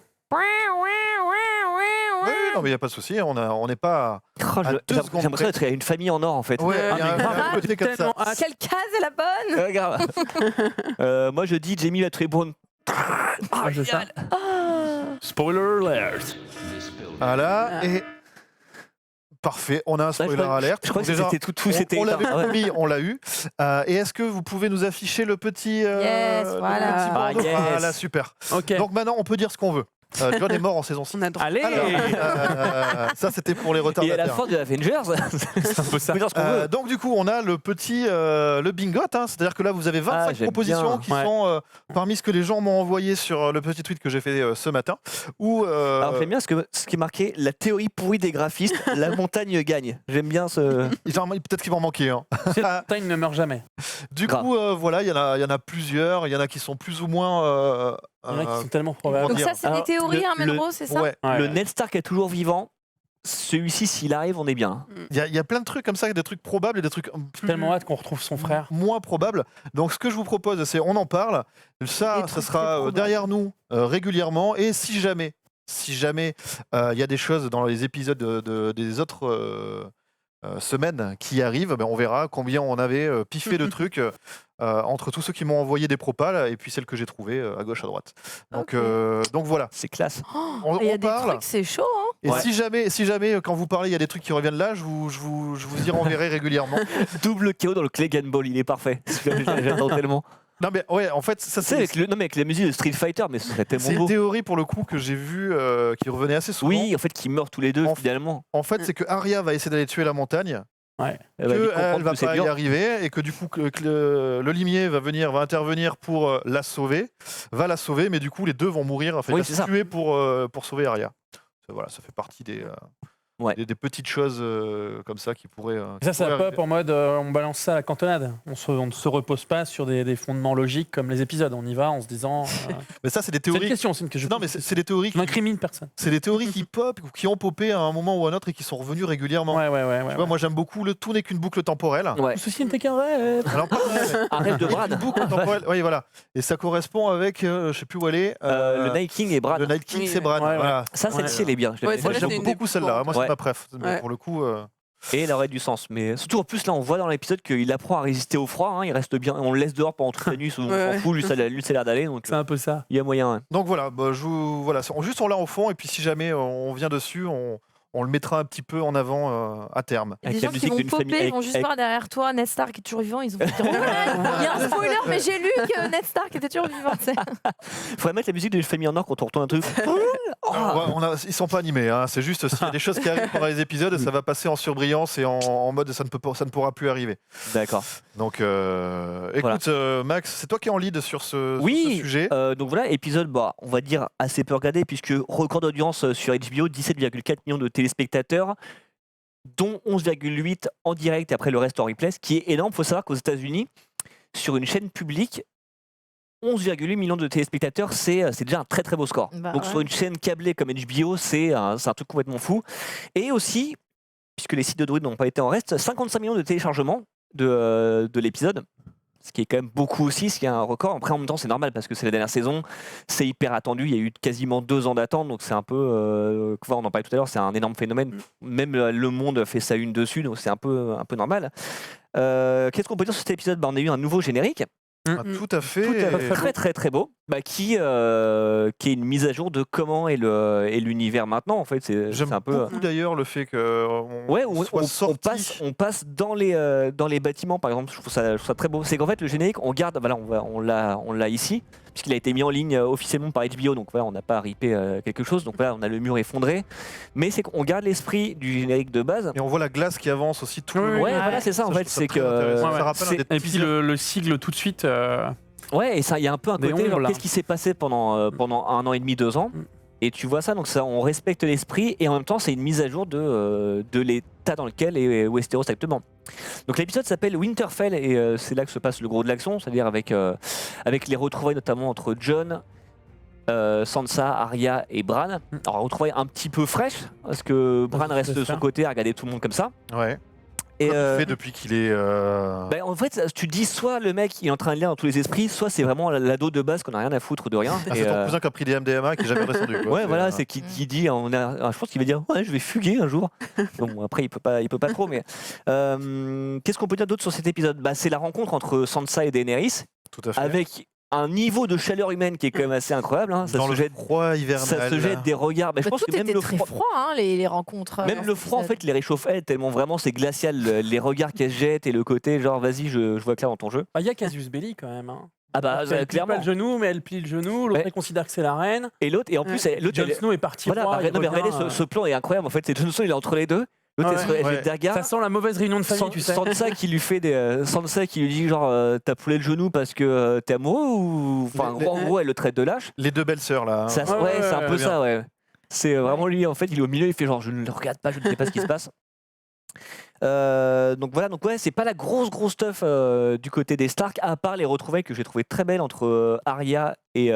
Oui, non, mais il n'y a pas de souci. On n'est pas. Oh, À deux j'ai secondes l'impression près. d'être une famille en or en fait. Ouais, il y a un grave. côté comme ça. Tellement hâte. Quelle case est la bonne? Grave. Moi je dis Jamie va tuer Brown. Ah, c'est ça. Spoiler alert. Voilà. Et. Parfait, on a un spoiler alert. Je crois que Déjà, c'était tout c'était on l'avait éteint. Ah ouais. promis, on l'a eu. Et est-ce que vous pouvez nous afficher le petit, Yes, le voilà. petit bandeau Ah, yes. Voilà, super. Ok. Donc maintenant, on peut dire ce qu'on veut. John est mort en saison 6. On a droit. Allez. Alors, ça, c'était pour les Et à la retardataires. fin de Avengers, C'est un peu ça. on peut dire ce qu'on veut. Donc du coup, on a le petit le bingot, hein, c'est-à-dire que là, vous avez 25 j'aime propositions bien. qui Ouais. sont parmi ce que les gens m'ont envoyé sur le petit tweet que j'ai fait ce matin. Où, Alors j'aime bien ce qui est marqué la théorie pourrie des graphistes, la montagne gagne. J'aime bien ce. peut-être qu'il va en manquer. Hein. Cette montagne ne meurt jamais. Du Grave. coup, voilà, il y en a plusieurs. Il y en a qui sont plus ou moins. Il y en a qui sont tellement comment probables. Donc dire. ça, c'est des Alors, théories, hein, le- Menro, c'est ça? Ouais. Ouais, Le ouais. Ned Stark est toujours vivant. Celui-ci, s'il arrive, on est bien. Il y a plein de trucs comme ça, des trucs probables et des trucs plus Tellement hâte qu'on retrouve son frère. moins probables. Donc ce que je vous propose, c'est on en parle. Des Ça trucs très sera probables. derrière nous régulièrement. Et si jamais il y a des choses dans les épisodes des autres semaines qui arrivent, ben, on verra combien on avait piffé de trucs entre tous ceux qui m'ont envoyé des propals et puis celles que j'ai trouvées à gauche à droite. Donc, Ok. donc voilà, C'est classe. on, Il y a on des parle. trucs, c'est chaud, hein? Et Ouais. si jamais quand vous parlez, il y a des trucs qui reviennent là, je vous y renverrai régulièrement. Double KO dans le Clegane Ball, il est parfait. J'attends tellement. Non mais ouais, en fait, ça C'est avec, non, mais avec la musique de Street Fighter, mais ce serait c'est tellement une beau. théorie pour le coup que j'ai vue qui revenait assez souvent. Oui, en fait, qu'ils meurent tous les deux En- finalement. En fait, c'est que Arya va essayer d'aller tuer la montagne, Ouais. Elle va vite qu'elle comprendre va que c'est pas y dur. arriver et que du coup que le limier va intervenir pour la sauver, mais du coup les deux vont mourir, enfin, Oui, il va c'est se ça. tuer pour sauver Arya. Voilà, ça fait partie Ouais. des petites choses comme ça qui pourraient. Ça pop en mode on balance ça à la cantonade. On ne se repose pas sur des fondements logiques comme les épisodes. On y va en se disant. Mais ça, c'est des C'est une théories. question, c'est une question. Non, mais c'est des théories. Je n'incrimine personne. C'est des théories qui pop, ou qui ont popé à un moment ou à un autre et qui sont revenues régulièrement. Ouais. Tu vois, moi j'aime beaucoup le tout n'est qu'une boucle temporelle. Ouais. Tout ceci n'était qu'un rêve. Alors pas vrai, Un rêve de Brad. une boucle temporelle. Oui, voilà. Et ça correspond avec, je sais plus où elle est. Le Night King et Brad. Le Night King, Oui, c'est Brad. ouais, ouais. Voilà. Ça, celle-ci, elle est bien. Je l'aime Ouais, bien. Moi Celle-là, j'aime c'est une beaucoup des celle-là. plus Moi c'est Ouais. ma préf. Mais Ouais. pour le coup. Et elle aurait du sens. Mais surtout, en plus, là, on voit dans l'épisode qu'il apprend à résister au froid. Hein, il reste bien. On le laisse dehors pendant toute la nuit. On Ouais. s'en fout. Lui, ça a l'air d'aller. Donc, C'est un peu ça. il y a moyen. Hein. Donc voilà, voilà, juste on l'a au fond et puis si jamais on vient dessus, on le mettra un petit peu en avant à terme. Il y a Avec des la gens qui musique vont d'une famille- popper, ils vont juste avec- voir derrière toi Ned Stark est toujours vivant, ils vont dire oh, il y a un spoiler, mais j'ai lu que Ned Stark était toujours vivant. tu sais. Faudrait mettre la musique d'une famille en or quand on retourne un truc. Ouais, ils sont pas animés, hein, c'est juste s'il y a des choses qui arrivent pendant les épisodes, ça va passer en surbrillance et en mode ça ne pourra plus arriver. D'accord. Donc écoute Max, c'est toi qui es en lead sur ce Oui, sujet. donc voilà, épisode, on va dire assez peu regardé, puisque record d'audience sur HBO, 17,4 millions de téléspectateurs, dont 11,8 en direct et après le reste en replay, ce qui est énorme. Il faut savoir qu'aux États-Unis, sur une chaîne publique, 11,8 millions de téléspectateurs, c'est déjà un très très beau score. Bah Donc ouais. sur une chaîne câblée comme HBO, c'est un truc complètement fou. Et aussi, puisque les sites de Druid n'ont pas été en reste, 55 millions de téléchargements de l'épisode. Ce qui est quand même beaucoup aussi, ce qui est un record. Après, en même temps, c'est normal parce que c'est la dernière saison, c'est hyper attendu. Il y a eu quasiment 2 ans d'attente, donc c'est un peu. On en parlait tout à l'heure, c'est un énorme phénomène. Même Le Monde fait sa une dessus, donc c'est un peu normal. Qu'est-ce qu'on peut dire sur cet épisode ? On a eu un nouveau générique, Ah, tout à fait. très très très beau, qui est une mise à jour de comment est l'univers maintenant. En fait, c'est J'aime un peu. beaucoup d'ailleurs le fait que Ouais, soit on passe dans les bâtiments, par exemple. Je trouve ça très beau. C'est qu'en fait, le générique, on garde, voilà, on l'a ici, puisqu'il a été mis en ligne officiellement par HBO. Donc voilà, on n'a pas ripé quelque chose. Donc voilà, on a le mur effondré. Mais c'est qu'on garde l'esprit du générique de base. et on voit la glace qui avance aussi tout le long. Ouais, voilà, c'est ça. En je fait, trouve ça c'est très que. intéressant. Ouais, Ça rappelle un c'est- des Et puis teasers. le sigle tout de suite. Ouais, et ça, il y a un peu un Des côté, genre, ombres, là. qu'est-ce qui s'est passé pendant 1 an et demi, 2 ans. Mm. Et tu vois ça, donc ça, on respecte l'esprit et en même temps, c'est une mise à jour de l'état dans lequel est Westeros actuellement. Donc l'épisode s'appelle Winterfell et c'est là que se passe le gros de l'action, c'est-à-dire avec les retrouvailles notamment entre Jon, Sansa, Arya et Bran. Alors retrouvailles un petit peu fraîches parce que Bran Ouais, reste de c'est son ça. côté à regarder tout le monde comme ça. Ouais. Et, Comme il fait depuis qu'il est. bah, en fait, tu te dis soit le mec il est en train de lire dans tous les esprits, soit c'est vraiment l'ado de base qu'on a rien à foutre de rien. Ah, Et, c'est ton cousin qui a pris des MDMA qui est jamais descendu. Quoi. ouais, voilà, c'est qui dit, je pense qu'il va dire, ouais, je vais fuguer un jour. Bon, après, il peut pas trop, mais qu'est-ce qu'on peut dire d'autre sur cet épisode? Bah, c'est la rencontre entre Sansa et Daenerys, Tout à fait. avec un niveau de chaleur humaine qui est quand même assez incroyable. Hein. Dans le froid hivernal. Ça se jette des regards. Bah, je Bah, pense tout que même était le très froid, froid, hein, les rencontres. même dans le cet froid, en épisode. fait, les réchauffait tellement vraiment c'est glacial. Les regards qu'elle se jette et le côté genre, vas-y, je vois clair dans ton jeu. Bah, il y a Casus Belli quand même. Hein. Ah bah, Elle plie clairement. pas le genou, mais elle plie le genou. L'autre Ouais. elle considère que c'est la reine. Et l'autre, et en plus, l'autre, Jon elle- Snow est parti voilà, roi. bah, il non, mais revient, regardez, ce plan est incroyable. En fait, c'est Jon Snow, il est entre les deux. L'autre, Ouais, elle se ouais. jette des regards. Ça sent la mauvaise réunion de famille, tu sais. Sansa qui lui fait Sansa qui lui dit genre t'as foulé le genou parce que t'es amoureux ou enfin en gros elle le traite de lâche. Les deux belles sœurs là. hein. Ça, Ouais, ouais, ouais, c'est un peu bien. ça, ouais. C'est vraiment lui en fait, il est au milieu, il fait genre je ne le regarde pas, je ne sais pas ce qui se passe. Donc voilà, donc ouais, c'est pas la grosse stuff du côté des Stark, à part les retrouvailles que j'ai trouvé très belles entre Arya et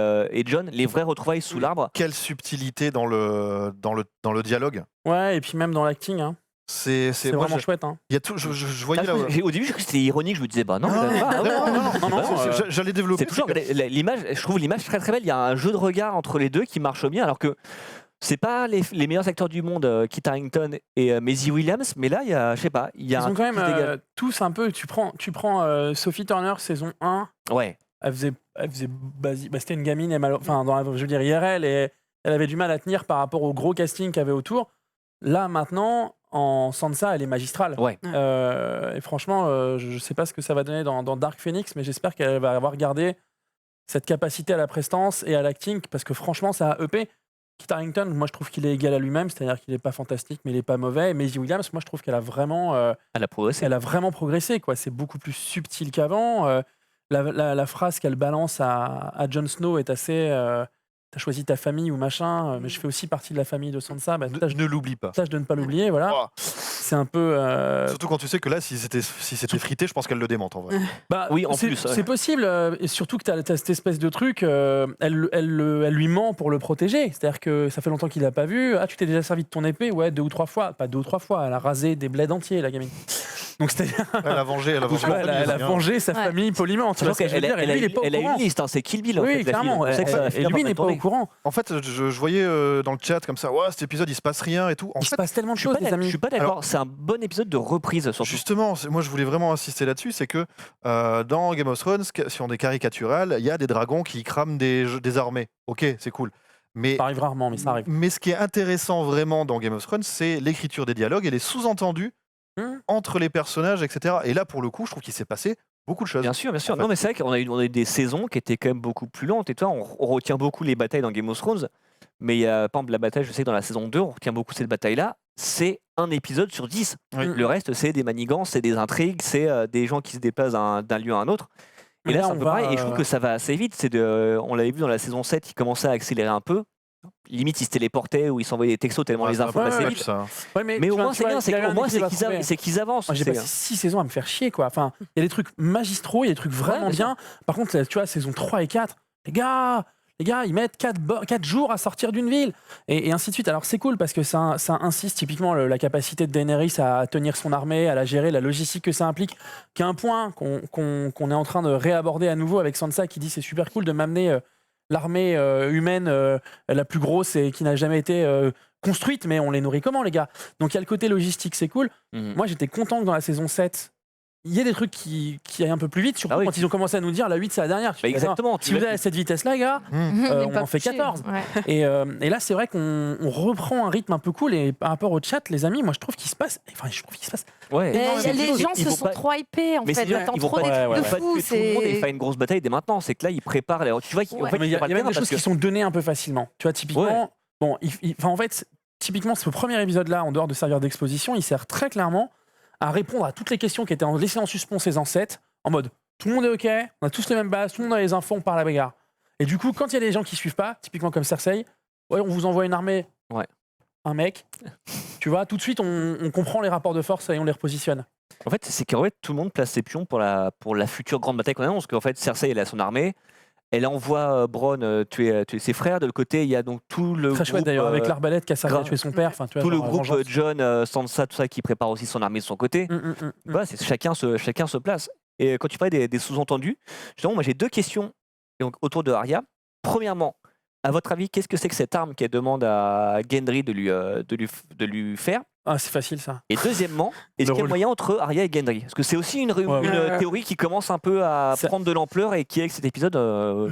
Jon, les vraies retrouvailles sous l'arbre. Quelle subtilité dans le dialogue. Ouais, et puis même dans l'acting. Hein. C'est C'est moi, vraiment chouette. Hein. il y a tout. Je voyais là. Au début, j'ai cru que c'était ironique, je me disais bah non, Non, ça va, non, ouais, non, non, non, bah, J'allais développer. c'est toujours l'image, je trouve l'image très très belle. Il y a un jeu de regard entre les deux qui marche bien, alors que c'est pas les meilleurs acteurs du monde, Kit Harington et Maisie Williams, mais là il y a, je sais pas, il y a Ils un ont quand truc qui se même dégage. tous un peu. Tu prends Sophie Turner saison 1. Ouais, Elle faisait c'était une gamine et enfin je veux dire IRL et elle avait du mal à tenir par rapport au gros casting qu'il y avait autour. Là maintenant en Sansa elle est magistrale. ouais. Et franchement je sais pas ce que ça va donner dans Dark Phoenix mais j'espère qu'elle va avoir gardé cette capacité à la prestance et à l'acting parce que franchement ça a EP. Kit Harington, moi je trouve qu'il est égal à lui-même, c'est-à-dire qu'il est pas fantastique mais il est pas mauvais. Et Maisie Williams, moi je trouve qu'elle a vraiment Elle a progressé. elle a vraiment progressé, quoi. C'est beaucoup plus subtil qu'avant. La phrase qu'elle balance à Jon Snow est assez. T'as choisi ta famille ou machin, mais je fais aussi partie de la famille de Sansa. Bah, Ne l'oublie pas. tâche de ne pas l'oublier, voilà. Oh. C'est un peu. Surtout quand tu sais que là, si c'était frité, je pense qu'elle le démente en vrai. Bah, Oui, en c'est- plus, ouais. C'est possible, et surtout que t'as cette espèce de truc, elle lui ment pour le protéger. C'est-à-dire que ça fait longtemps qu'il l'a pas vu. Ah, tu t'es déjà servi de ton épée? Ouais, 2 ou 3 fois. Pas 2 ou 3 fois, elle a rasé des bleds entiers, la gamine. Donc c'était. Elle a vengé la Ouais, famille elle a aussi, hein. vengé sa Ouais. famille poliment. Tu vois ce que je veux dire? Et lui, il est pas au elle a courant. une liste, hein, c'est Kill Bill en Oui, fait. la clairement. fille. On sait que ça va Et finir lui par n'est être pas au tourné. courant. En fait, je voyais dans le chat comme ça, ouais, cet épisode il se passe rien et tout. En Il se fait, passe tellement de Je suis choses, pas les d'ac- je amis. suis pas d'accord, c'est un bon épisode de reprise surtout. justement, moi je voulais vraiment insister là-dessus, c'est que dans Game of Thrones, si on est caricatural, il y a des dragons qui crament des armées. Ok, c'est cool. Mais Ça arrive rarement, mais ça arrive. Mais ce qui est intéressant vraiment dans Game of Thrones, c'est l'écriture des dialogues et les sous-entendus entre les personnages, etc. Et là, pour le coup, je trouve qu'il s'est passé beaucoup de choses. Bien sûr, bien sûr. En fait. Non, mais c'est vrai qu'on a eu des saisons qui étaient quand même beaucoup plus lentes. Et toi, on retient beaucoup les batailles dans Game of Thrones. Mais il y a, par exemple, la bataille, je sais que dans la saison 2, on retient beaucoup cette bataille-là. C'est un épisode sur 10. Oui. Le reste, c'est des manigances, c'est des intrigues, c'est des gens qui se déplacent d'un lieu à un autre. Et Mais là, là, c'est un on peu va, pareil. Et je trouve que ça va assez vite. On l'avait vu dans la saison 7, il commençait à accélérer un peu. Limite, il se téléportait ou il s'envoyait des textos tellement Ouais, les c'est un infos peu passaient patch, vite. ça. Ouais, Mais tu au vois, moins, tu c'est vois, bien, il y avait un équilibre à trouver. c'est qu'ils avancent. Moi, j'ai c'est- passé 6 saisons à me faire chier, quoi. Enfin, il y a des trucs magistraux, il y a des trucs vraiment bien sûr. bien. Par contre, tu vois, saison 3 et 4, les gars, ils mettent 4 jours à sortir d'une ville. Et ainsi de suite. Alors, c'est cool parce que ça insiste typiquement la capacité de Daenerys à tenir son armée, à la gérer, la logistique que ça implique, qui est un point qu'on est en train de réaborder à nouveau avec Sansa qui dit c'est super cool de m'amener l'armée humaine la plus grosse et qui n'a jamais été construite, mais on les nourrit comment, les gars? Donc, il y a le côté logistique, c'est cool. Mhm. Moi, j'étais content que dans la saison 7, il y ait des trucs qui aillent un peu plus vite, surtout Ah oui. quand ils ont commencé à nous dire la 8, c'est la dernière. Bah, exactement. Si vous avez cette vitesse-là, les gars, on Pas en fait touché. 14. Ouais. et là, c'est vrai qu'on reprend un rythme un peu cool. Et par rapport au chat, les amis, moi, je trouve qu'il se passe. Enfin, je trouve qu'il se passe. Ouais. Mais non, mais les ils gens vont se sont pas- trop hypés en Mais fait. c'est bien, J'attends ils vont trop pas des trucs ouais, de ouais. pas fou. tuer tout le monde et C'est faire une grosse bataille dès maintenant. C'est que là, ils préparent. Tu vois, en Ouais. fait, Mais il y a pas le même terrain des choses parce que- qui sont données un peu facilement. Tu vois, typiquement, bon, enfin, en fait, typiquement, ce premier épisode-là, en dehors de servir d'exposition, il sert très clairement à répondre à toutes les questions qui étaient laissées en suspens ces ancêtres, en mode tout le monde est OK, on a tous les mêmes bases, tout le monde a les infos, on part à la bagarre. Et du coup, quand il y a des gens qui suivent pas, typiquement comme Cersei, ouais, on vous envoie une armée, Ouais. un mec, tu vois, tout de suite, on comprend les rapports de force et on les repositionne. En fait, c'est qu'en fait, tout le monde place ses pions pour la future grande bataille qu'on annonce. Qu'en fait, Cersei, elle a son armée. Elle envoie Bronn tuer ses frères. De l'autre côté, il y a donc tout le Très groupe, chouette d'ailleurs, avec l'arbalète qui a servi à grave. tuer son père. Enfin, tu vois, tout le genre, groupe vengeance. John, Sansa, tout ça qui prépare aussi son armée de son côté. Voilà, chacun se place. Et quand tu parlais des sous-entendus, justement, moi j'ai 2 questions donc, autour de Arya. Premièrement, à votre avis, qu'est-ce que c'est que cette arme qu'elle demande à Gendry de lui faire? Ah, c'est facile ça. Et deuxièmement, est-ce qu'il y a rôle. moyen entre Arya et Gendry? Parce que c'est aussi une ouais. théorie qui commence un peu à Ça- prendre de l'ampleur et qui, avec cet épisode,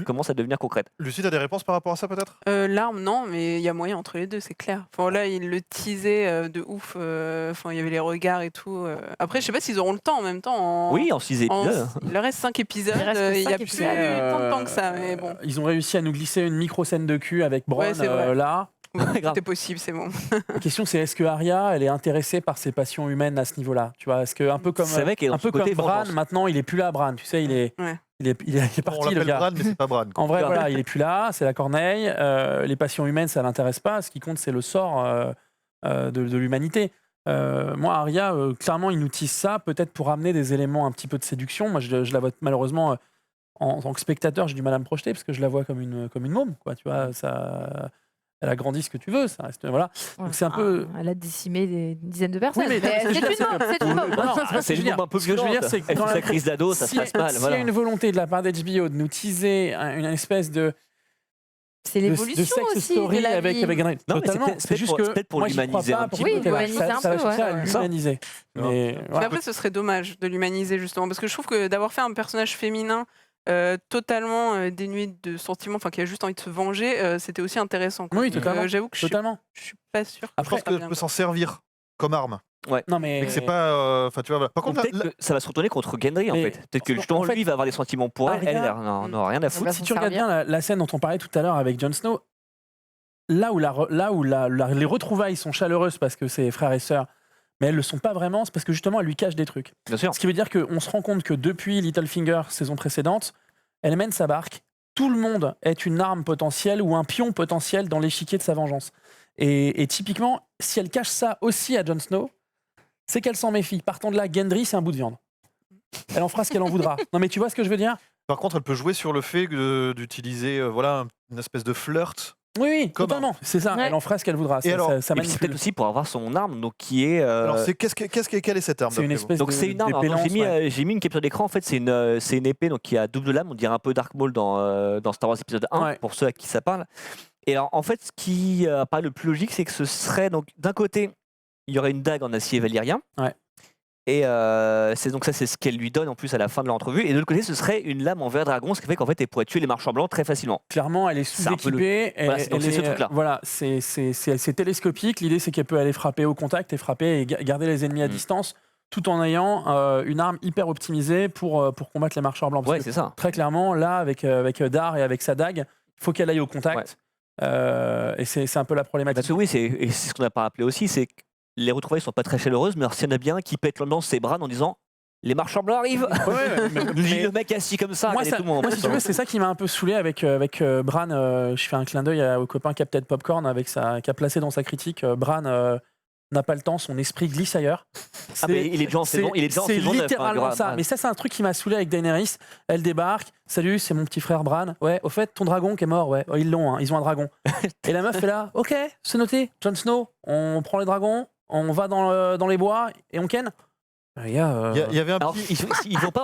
commence à devenir concrète. Lucie, t'as des réponses par rapport à ça peut-être? L'arme, non, mais il y a moyen entre les deux, c'est clair. Enfin, là, il le teasait de ouf. Enfin, il y avait les regards et tout. Après, je sais pas s'ils auront le temps en même temps. Oui, en 6 épisodes. Il leur reste 5 épisodes. Il reste que Il y a 5 plus épisodes. tant de temps que ça. Mais bon, Ils ont réussi à nous glisser une micro-scène de cul avec Bronn Ouais, c'est vrai. là. Grave. c'est possible, c'est bon. La question c'est est-ce que Arya elle est intéressée par ses passions humaines à ce niveau-là? Tu vois, est-ce que un peu comme C'est vrai qu'il est dans un peu ce côté comme Bran, vengeance. maintenant il est plus là Bran, tu sais, il est Ouais. il est On parti le l'appelle gars. Bran, mais c'est pas Bran. quoi. En vrai, Ouais. voilà, il est plus là, c'est la corneille. Les passions humaines, ça l'intéresse pas. Ce qui compte, c'est le sort de l'humanité. Moi, Arya, clairement, il nous tisse ça, peut-être pour amener des éléments un petit peu de séduction. Moi, je la vois malheureusement en tant que spectateur, j'ai du mal à me projeter parce que je la vois comme une môme, quoi. Tu vois, ça, elle a grandi ce que tu veux, ça reste, voilà. Donc c'est un peu. Elle a décimé des dizaines de personnes. Oui, mais Mais ce que je veux c'est dire, une môme, c'est une môme. Non, c'est pas ce que je veux dire. un peu Ce que je veux dire, c'est que elle dans fait la- sa crise d'ado, ça se passe mal. S'il y Voilà. a une volonté de la part d'HBO de nous teaser une espèce de C'est l'évolution sex aussi story de la avec vie. Gendry. Non, mais Totalement. c'est peut-être juste pour- que c'est peut-être pour moi, j'y crois l'humaniser pas un petit pour peu. le côté-là. Oui, l'humaniser un Ça peu, va chercher à ouais. l'humaniser. Mais Mais voilà. après, ce serait dommage de l'humaniser justement, parce que je trouve que d'avoir fait un personnage féminin totalement dénué de sentiments, enfin qui a juste envie de se venger, c'était aussi intéressant. Quoi. Oui, Donc, totalement. j'avoue que Totalement. je suis pas sûre. Je pense qu'elle peut s'en servir comme arme. Non, mais. Mais que c'est pas. Enfin, tu vois. Voilà. Par Ou contre, peut-être que ça va se retourner contre Gendry en Mais- fait. Peut-être que en justement fait, lui va avoir des sentiments pour elle, Arya- elle n'en aura rien à foutre. va Si s'en tu regardes servir. bien la scène dont on parlait tout à l'heure avec Jon Snow, là où les retrouvailles sont chaleureuses parce que c'est frères et sœurs, mais elles le sont pas vraiment, c'est parce que justement elle lui cache des trucs. Bien sûr. Ce qui veut dire qu'on se rend compte que depuis Littlefinger, saison précédente, elle mène sa barque. Tout le monde est une arme potentielle ou un pion potentiel dans l'échiquier de sa vengeance. Et typiquement, si elle cache ça aussi à Jon Snow, c'est qu'elle s'en méfie. Partant de là, Gendry, c'est un bout de viande. Elle en fera ce qu'elle en voudra. Non mais tu vois ce que je veux dire? par contre, elle peut jouer sur le fait d'utiliser voilà, une espèce de flirt. Oui, Comme totalement. C'est ça, Ouais. elle en fera ce qu'elle voudra. Et alors- Ça Et puis c'est manipule. peut-être aussi pour avoir son arme, donc qui est. Alors, quelle est cette arme C'est une d'après vous espèce Donc de c'est une arme. Alors, d'épée j'ai mis, lance, ouais. j'ai mis une capture d'écran. En fait, c'est une épée donc qui a double lame. On dirait un peu Dark Maul dans Star Wars épisode 1 Ouais. pour ceux à qui ça parle. Et alors en fait, ce qui paraît le plus logique, c'est que ce serait donc d'un côté, il y aurait une dague en acier valyrien. Ouais. Et c'est donc ça, c'est ce qu'elle lui donne en plus à la fin de l'entrevue. Et de l'autre côté, ce serait une lame en verre dragon, ce qui fait qu'en fait, elle pourrait tuer les marchands blancs très facilement. Clairement, elle est C'est un peu sous-équipée. Voilà, donc c'est ce truc-là. Voilà, c'est télescopique. L'idée, c'est qu'elle peut aller frapper au contact et frapper et garder les ennemis à distance, tout en ayant une arme hyper optimisée pour combattre les marcheurs blancs. Parce Ouais, que c'est ça. très clairement, là, avec Dar et avec sa dague, il faut qu'elle aille au contact. Et c'est un peu la problématique. Parce que oui, et c'est ce qu'on n'a pas rappelé aussi, c'est que les retrouvailles sont pas très chaleureuses, mais alors, s'il y en a bien qui pète l'ambiance ses bras en disant les marchands blancs arrivent. Le mec assis comme ça, Moi, regardez tout le monde. moi, si tu veux, c'est ça qui m'a un peu saoulé avec Bran. Je fais un clin d'œil au copain Captain Popcorn qui a placé dans sa critique Bran n'a pas le temps, son esprit glisse ailleurs. Ah, mais il est déjà en saison, il est déjà en c'est saison 9, hein, littéralement Bran. ça. Mais ça, c'est un truc qui m'a saoulé avec Daenerys. Elle débarque. Salut, c'est mon petit frère Bran. Ouais, au fait, ton dragon qui est mort. Ouais, oh, ils l'ont, hein, ils ont un dragon. Et la meuf est là. Ok, c'est noté. Jon Snow, on prend les dragons, on va dans les bois et on ken. Les gars, Il y avait un Alors, petit. ils vont pas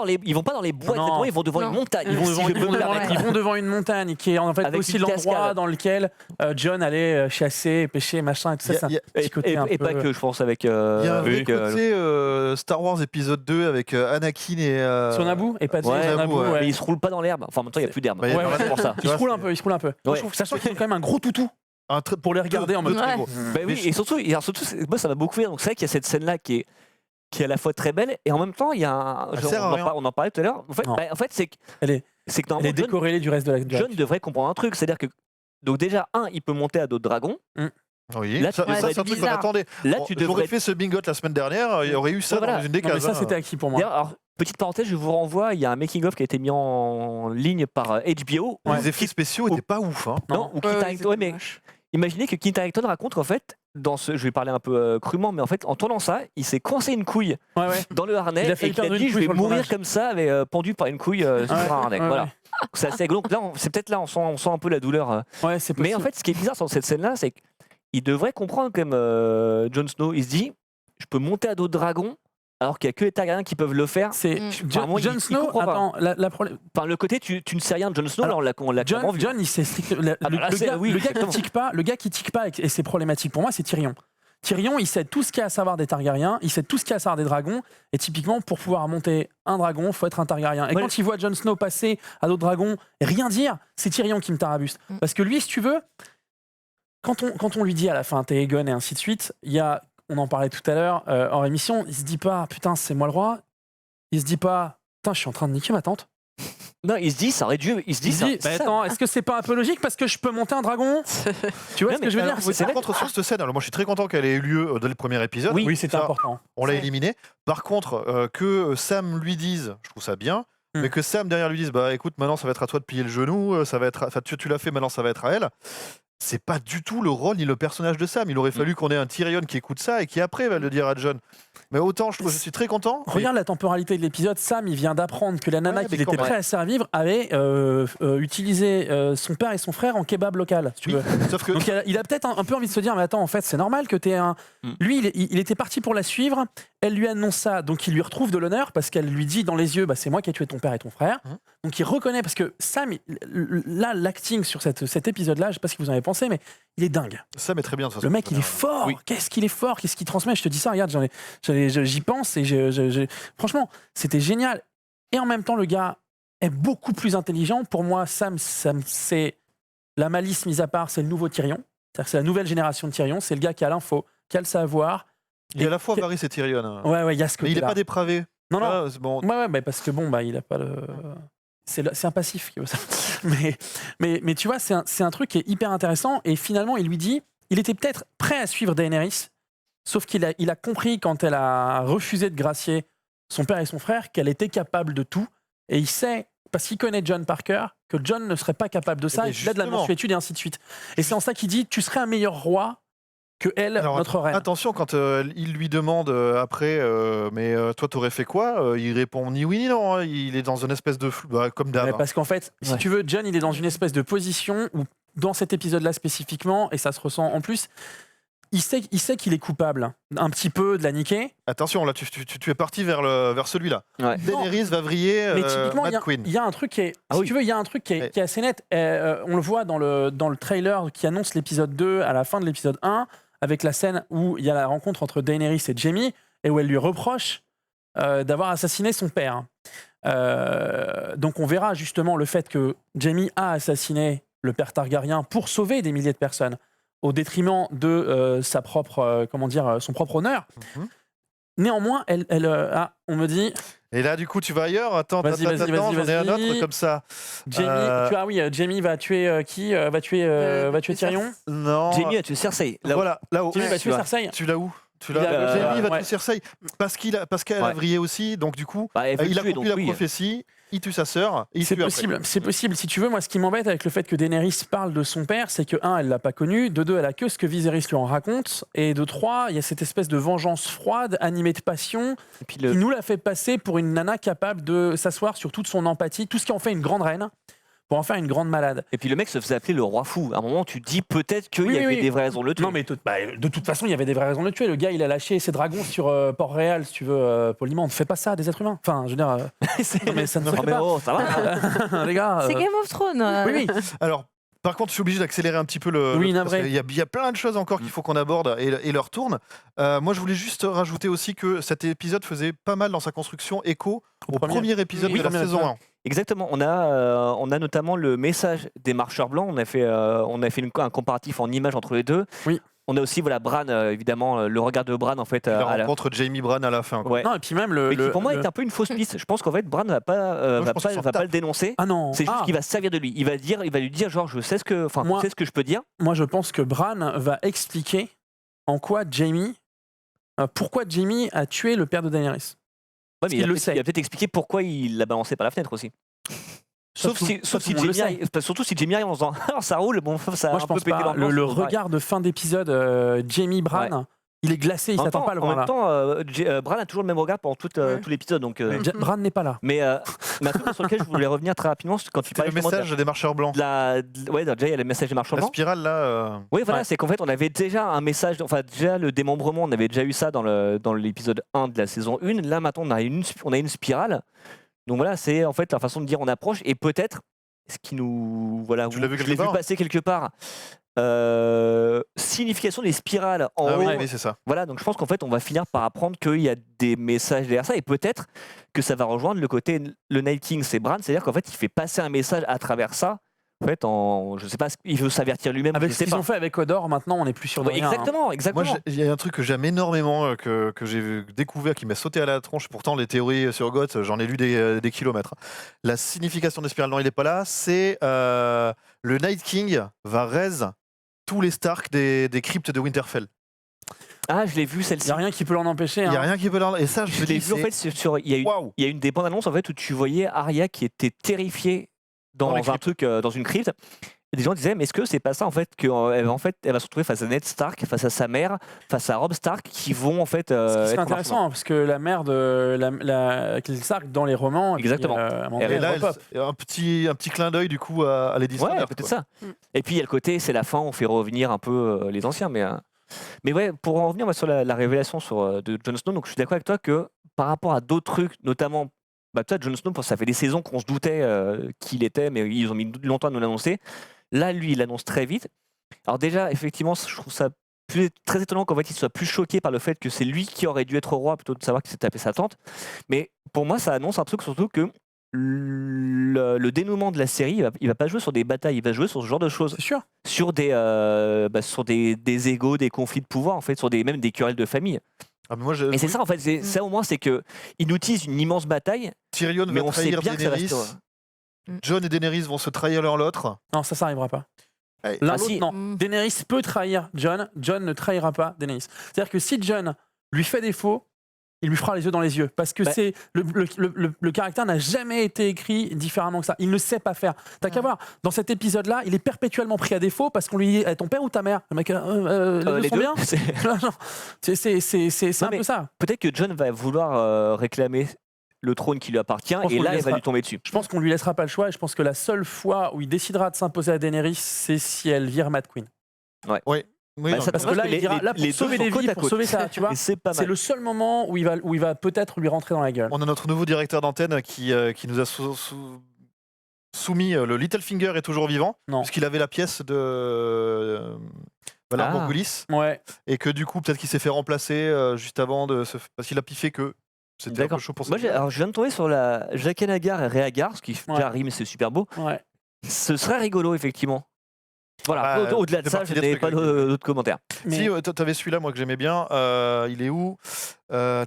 dans les bois, Non. exactement, ils vont devant Non. une montagne. Ils vont, si devant, je ils peux vont me devant- permettre. ils vont devant une montagne qui est en fait Avec aussi une l'endroit cascade. dans lequel John allait chasser, pêcher, machin, et tout ça. C'est un Il y a- petit côté un Et peu- pas que, je pense, avec. Il y a un vrai avec, côté Star Wars épisode 2 avec Anakin et. Sur Naboo et pas de Ouais, sur Naboo, Naboo, ouais. ouais. Mais ils se roulent pas dans l'herbe. Enfin, en même temps, il n'y a plus d'herbe. Bah, il y a Ouais, pas ouais. de- pour ça. Ils se roulent un peu, ils se roulent un peu. Moi, Ouais. je trouve, sachant qu'ils ont quand même un gros toutou. Pour les regarder en mode- Ouais. Bah oui, Mais et surtout, moi ça m'a beaucoup fait. Donc c'est vrai qu'il y a cette scène-là qui est à la fois très belle et en même temps il y a Elle sert à rien. on en parlait tout à l'heure. En fait, Non. c'est que Elle est c'est que Elle normalement est décorrélée du reste de la. John devrait comprendre un truc, c'est-à-dire que donc déjà il peut monter à d'autres dragons. Oui, Là, ça, tu devrais c'est un être truc qu'on bizarre. attendait. Là Bon, tu J'aurais devrais. fait ce bingo la semaine dernière, il y aurait eu ça Ouais, voilà. dans une des Non, mais cases. ça, hein. c'était acquis pour moi. D'ailleurs, alors, petite parenthèse, je vous renvoie, il y a un making of qui a été mis en ligne par HBO. Les effets spéciaux étaient pas ouf. Hein. Non, ou Kit Ouais, Harington. Ouais, mais imaginez que Kit Harington raconte qu'en fait, je vais parler un peu crûment, mais en fait, en tournant ça, il s'est coincé une couille Ouais, ouais. dans le harnais Il a et failli il a perdre dit une je couille vais sur le mourir tournage. comme ça, pendu par une couille sur Ouais, un harnais. ouais, Voilà. ouais. C'est assez glauque. Là, c'est peut-être là, on sent un peu la douleur. Ouais, c'est possible. Mais en fait, ce qui est bizarre dans cette scène-là, c'est qu'il devrait comprendre comme Jon Snow. Il se dit, je peux monter à dos de dragon, alors qu'il n'y a que les Targaryens qui peuvent le faire. c'est Apparemment, Jon il Snow. comprend pas. Attends, Enfin, le côté, tu ne sais rien de Jon Snow, Alors, alors on l'a clairement vu. John, il s'est strictement. Ah, là, c'est- oui, Le gars exactement. qui tique pas et c'est problématique pour moi, c'est Tyrion. Tyrion, il sait tout ce qu'il y a à savoir des Targaryens, il sait tout ce qu'il y a à savoir des dragons, et typiquement, pour pouvoir monter un dragon, faut être un Targaryen. Et Ouais. quand il voit Jon Snow passer à d'autres dragons, rien dire, c'est Tyrion qui me tarabuste. Parce que lui, si tu veux, quand on lui dit à la fin, t'es Aegon et ainsi de suite, il y a, on en parlait tout à l'heure en émission, il se dit pas, putain, c'est moi le roi. Il se dit pas, putain, je suis en train de niquer ma tante. Non, il se dit, ça aurait dû. Il se dit, Il se dit, ça- bah attends, est-ce que c'est pas un peu logique parce que je peux monter un dragon? Tu vois Non, ce que je veux mais dire? alors, c'est Par vrai. contre, sur cette scène, alors moi je suis très content qu'elle ait eu lieu dès le premier épisode. Oui. Oui, c'était Ça, important. On l'a Ouais. éliminé. Par contre, que Sam lui dise, je trouve ça bien, mais que Sam derrière lui dise, bah écoute, maintenant ça va être à toi de plier le genou, ça va être, enfin tu l'as fait, maintenant ça va être à elle. C'est pas du tout le rôle ni le personnage de Sam. Il aurait fallu qu'on ait un Tyrion qui écoute ça et qui après va le dire à John. Mais autant, je suis très content. Regarde la temporalité de l'épisode. Sam, il vient d'apprendre que la nana Ouais, qu'il mais était quand prêt à servir avait utilisé son père et son frère en kebab local, si tu Oui, veux. sauf que Donc il a peut-être un peu envie de se dire, mais attends, en fait, c'est normal que tu aies un. Lui, il était parti pour la suivre. Elle lui annonce ça, donc il lui retrouve de l'honneur parce qu'elle lui dit dans les yeux, bah, c'est moi qui ai tué ton père et ton frère. Donc il reconnaît, parce que Sam, là, l'acting sur cet épisode-là, je sais pas ce que vous en avez pensé, mais il est dingue. Sam est très bien. de toute Le façon. mec, il est fort. Oui. Qu'est-ce qu'il est fort. Qu'est-ce qu'il transmet. Je te dis ça, regarde, j'y pense et franchement, c'était génial. Et en même temps, le gars est beaucoup plus intelligent. Pour moi, Sam c'est la malice mise à part, c'est le nouveau Tyrion. C'est-à-dire que c'est la nouvelle génération de Tyrion. C'est le gars qui a l'info, qui a le savoir. Il est à la fois Et- Varys et Tyrion. hein. Ouais, il y a ce Mais il est côté-là. pas dépravé. Non, non. Ah, c'est bon. Ouais, mais parce que bon, bah, il a pas le. C'est un passif qui veut ça. mais tu vois, c'est un truc qui est hyper intéressant. Et finalement, il lui dit, il était peut-être prêt à suivre Daenerys, sauf qu'il a compris quand elle a refusé de gracier son père et son frère qu'elle était capable de tout. Et il sait, parce qu'il connaît John Parker, que John ne serait pas capable de ça, mais et qu'il a de la justement. mansuétude et ainsi de suite. Et c'est en ça qu'il dit, tu serais un meilleur roi que elle, Alors, notre reine. Attention, quand il lui demande après, mais toi t'aurais fait quoi il répond ni oui ni non. hein. Il est dans une espèce de flou, comme d'hab. Ouais, hein. parce qu'en fait, si Ouais. tu veux, John, il est dans une espèce de position où, dans cet épisode-là spécifiquement, et ça se ressent en plus, il sait qu'il est coupable un petit peu de la niquer. Attention, là tu es parti vers celui-là. Ouais. Daenerys va vriller Mais typiquement, Mad Queen. il y a un truc qui est, Ah si oui. tu veux, il y a un truc qui est assez net. On le voit dans le trailer qui annonce l'épisode 2 à la fin de l'épisode 1, avec la scène où il y a la rencontre entre Daenerys et Jaime, et où elle lui reproche d'avoir assassiné son père. Donc on verra justement le fait que Jaime a assassiné le père Targaryen pour sauver des milliers de personnes, au détriment de sa propre, son propre honneur. Mhm. Néanmoins, on me dit, Et là, du coup, tu vas ailleurs. Attends, Vas-y, attends, vas-y, j'en ai un vas-y. autre comme ça. Jaime, Jaime va tuer qui va tuer Tyrion. Non. Jamie a tué Cersei. Là où- Voilà, là-haut. Jaime va tu tuer vois. Cersei. Tu l'as où Tu Il a- l'as. Jamie va ouais. tuer Cersei parce qu'elle a Ouais. vrillé aussi. Donc du coup, Bah, elle veut il le a tuer, accompli donc la oui. prophétie. Il tue sa sœur. Et il C'est tue après. possible, c'est possible. Si tu veux, moi, ce qui m'embête avec le fait que Daenerys parle de son père, c'est que, un, elle l'a pas connu, de deux, elle a que ce que Viserys lui en raconte, et de trois, il y a cette espèce de vengeance froide, animée de passion, Et puis qui le, nous la fait passer pour une nana capable de s'asseoir sur toute son empathie, tout ce qui en fait une grande reine, pour en faire une grande malade. et puis le mec se faisait appeler le roi fou. À un moment, tu te dis peut-être qu'il Oui, y avait oui. des vraies raisons de le tuer. Non, mais de toute façon, il y avait des vraies raisons de le tuer. Le gars, il a lâché ses dragons sur Port-Réal, si tu veux, poliment. On ne fait pas ça à des êtres humains. Enfin, je veux dire, non, mais ça ne se Non, fait mais pas. oh, ça va. Les gars. C'est Game of Thrones. Oui, oui. Alors, par contre, je suis obligé d'accélérer un petit peu le. Oui, parce navré. qu'il y a plein de choses encore qu'il faut qu'on aborde et leur tourne. Moi, je voulais juste rajouter aussi que cet épisode faisait pas mal dans sa construction écho au premier épisode Oui, de la premier saison épisode. 1. Exactement. On a notamment le message des marcheurs blancs. On a fait un comparatif en images entre les deux. Oui. On a aussi Bran, évidemment, le regard de Bran en fait. La à la- rencontre Jamie Bran à la fin. quoi. Ouais. Non, et puis même Mais qui, pour moi est un peu une fausse piste. Je pense qu'en fait Bran va pas, je pense qu'il s'en va pas tape. le dénoncer. Ah non. C'est juste Ah, qu'il va se servir de lui. Il va lui dire genre je sais ce que, enfin, Moi- tu sais ce que je peux dire. Moi, je pense que Bran va expliquer en quoi pourquoi Jaime a tué le père de Daenerys. Ouais, mais qu'il le il sait. va peut-être expliquer pourquoi il l'a balancé par la fenêtre aussi. Sauf si tout le monde le Jamie arrive, surtout si Jamie arrive en disant alors ça roule, bon ça a Moi, je un peu pense pété pas. l'ambiance, Le c'est pareil. regard de fin d'épisode, Jamie Bran, il est glacé, il En même s'attend temps- pas à le en voir même là. temps, Bran a toujours le même regard pendant tout l'épisode, donc. Bran n'est pas là. Mais un truc sur lequel je voulais revenir très rapidement, c'est quand tu C'était parlais le justement message des marcheurs blancs. ouais, déjà il y a le message des marchands La blancs. spirale, là. Oui, voilà, Ouais. c'est qu'en fait, on avait déjà un message, enfin, déjà le démembrement, on avait déjà eu ça dans l'épisode 1 de la saison 1. Là, maintenant, on a une spirale. Donc voilà, c'est en fait la façon de dire on approche, et peut-être, ce qui nous. Voilà, Tu l'as vu je quelque l'ai vu part passer quelque part. Signification des spirales en Ah haut. oui, c'est ça. Voilà, donc je pense qu'en fait, on va finir par apprendre qu'il y a des messages derrière ça, et peut-être que ça va rejoindre le côté le Night King, c'est Bran, c'est-à-dire qu'en fait, il fait passer un message à travers ça. En fait, je sais pas, il veut s'avertir lui-même. Avec je ce sais qu'ils pas. ont fait avec Odor, maintenant, on n'est plus sûr de Ouais, rien. exactement, exactement. Moi, il y a un truc que j'aime énormément, que j'ai découvert, qui m'a sauté à la tronche. Pourtant, les théories sur Goth, j'en ai lu des kilomètres. La signification des spirales, non, il n'est pas là. C'est le Night King va raise tous les Stark des cryptes de Winterfell. Ah, je l'ai vu Il celle-ci. n'y a rien qui peut l'en empêcher. Il n'y a hein. rien qui peut l'en... Et ça, je Je me l'ai dis, vu en fait il y a eu, waouh. il y a une des bandes annonces en fait où tu voyais Arya qui était terrifiée Dans les dans un truc, dans une crypte. Et des gens disaient mais est-ce que c'est pas ça en fait qu'elle elle va se retrouver face à Ned Stark, face à sa mère, face à Robb Stark qui vont en fait. Ce qui serait être intéressant, hein, parce que la mère de Catelyn Stark dans les romans, et puis, Exactement. à un moment Et donné, Et là, elle repop. un petit clin d'œil, du coup, à Lady Ouais, Stark. peut-être quoi. ça. Mm. Et puis il y a le côté c'est la fin, on fait revenir un peu les anciens, mais ouais, pour en revenir sur la révélation de Jon Snow, donc je suis d'accord avec toi que par rapport à d'autres trucs, notamment. Bah, toi, Jon Snow, ça fait des saisons qu'on se doutait qu'il était, mais ils ont mis longtemps à nous l'annoncer. Là, lui, il l'annonce très vite. Alors déjà, effectivement, je trouve ça très étonnant qu'en fait, il soit plus choqué par le fait que c'est lui qui aurait dû être roi plutôt que de savoir qu'il s'est tapé sa tante. Mais pour moi, ça annonce un truc surtout que le dénouement de la série, il va pas jouer sur des batailles, il va jouer sur ce genre de choses, C'est sûr. sur sur des égos, des conflits de pouvoir, en fait, sur même des querelles de famille. Ah, mais moi, Et c'est ça, en fait, ça au moins, c'est que il nous tease une immense bataille, Tyrion mais va on sait trahir bien que ça Daenerys. reste. John et Daenerys vont se trahir l'un l'autre. Non, ça n'arrivera pas. Ouais. L'un Ah, l'autre, si. non. Mm. Daenerys peut trahir Jon ne trahira pas Daenerys. C'est-à-dire que si Jon lui fait défaut, il lui fera les yeux dans les yeux. Parce que Bah. c'est le caractère n'a jamais été écrit différemment que ça. Il ne sait pas faire. T'as qu'à voir, dans cet épisode-là, il est perpétuellement pris à défaut parce qu'on lui dit ton père ou ta mère. Le mec, les deux Les sont deux. bien. C'est Non, un mais peu ça. Peut-être que John va vouloir réclamer le trône qui lui appartient, pense et qu'on là, lui il va laissera- lui tomber dessus. Je pense qu'on lui laissera pas le choix et je pense que la seule fois où il décidera de s'imposer à Daenerys, c'est si elle vire Mad Queen. Oui, Bah, non, ça Parce parce que là, que il dira, là, pour les sauver deux des sont côte vies, à pour côte. sauver ça, tu vois. Et c'est pas C'est mal. le seul moment où il va peut-être lui rentrer dans la gueule. on a notre nouveau directeur d'antenne qui nous a soumis le Littlefinger est toujours vivant, Non. puisqu'il avait la pièce de Valar Ah. Morghulis, Ouais. et que du coup, peut-être qu'il s'est fait remplacer juste avant parce qu'il a piffé que c'était un peu D'accord. chaud pour ça. Moi, alors, je viens de tomber sur la Jaqen H'ghar et Rhaegar, ce qui déjà rime, c'est super beau. Ouais. Ce serait rigolo, effectivement. Voilà, Bah, au-delà de c'est ça, parti je des n'ai trucs pas avec- d'autres commentaires. Mais Si, t'avais celui-là, moi, que j'aimais bien. Il est où Le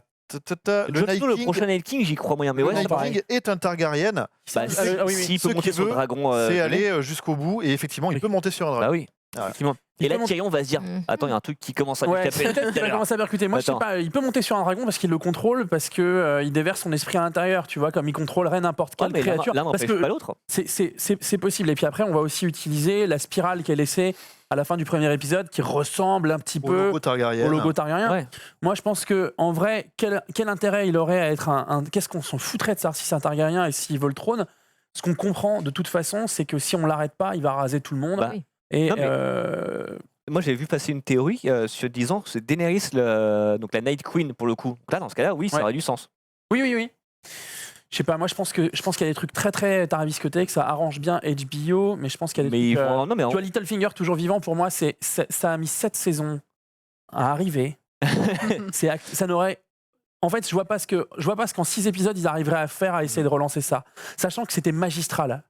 Jon Night Snow, le King, prochain Night King, j'y crois moyen. Mais le ouais, Night c'est pareil. King est un Targaryen. Bah, Ah, oui, oui. s'il Ce peut monter qu'il sur le veut, dragon. c'est de aller nuit, jusqu'au bout, et effectivement, il Oui. peut monter sur un dragon. Bah oui, Ouais. effectivement. Il Et là, peut Tyrion va se dire Mm. attends, il y a un truc qui commence à lui Ouais, taper. peut-être qu'il va commencer à percuter. Moi, je sais Attends. pas. Il peut monter sur un dragon parce qu'il le contrôle, parce que il déverse son esprit à l'intérieur. Tu vois, comme il contrôlerait n'importe Ouais, quelle mais créature. l'un Parce n'empêche que pas l'autre. c'est possible. Et puis après, on va aussi utiliser la spirale qui est laissée à la fin du premier épisode, qui ressemble un petit Au peu logo Targaryen. au logo Targaryen. Ouais. Moi, je pense que en vrai, quel intérêt il aurait à être qu'est-ce qu'on s'en foutrait de savoir si c'est un Targaryen et s'il veut le trône. Ce qu'on comprend de toute façon, c'est que si on l'arrête pas, il va raser tout le monde. Bah, oui. Et non, mais- Moi, j'ai vu passer une théorie sur disant que c'est Daenerys, donc la Night Queen pour le coup. Donc là, dans ce cas-là, oui, ça Ouais. aurait du sens. oui. Je sais pas, moi je pense qu'il y a des trucs très très tarabiscotés, que ça arrange bien HBO, mais je pense qu'il y a des Mais ils trucs. vont. Non, mais Tu vois, Littlefinger toujours vivant, pour moi, ça a mis 7 saisons à arriver. Ça n'aurait. En fait, je vois pas ce qu'en 6 épisodes ils arriveraient à faire, à essayer de relancer ça. Sachant que c'était magistral.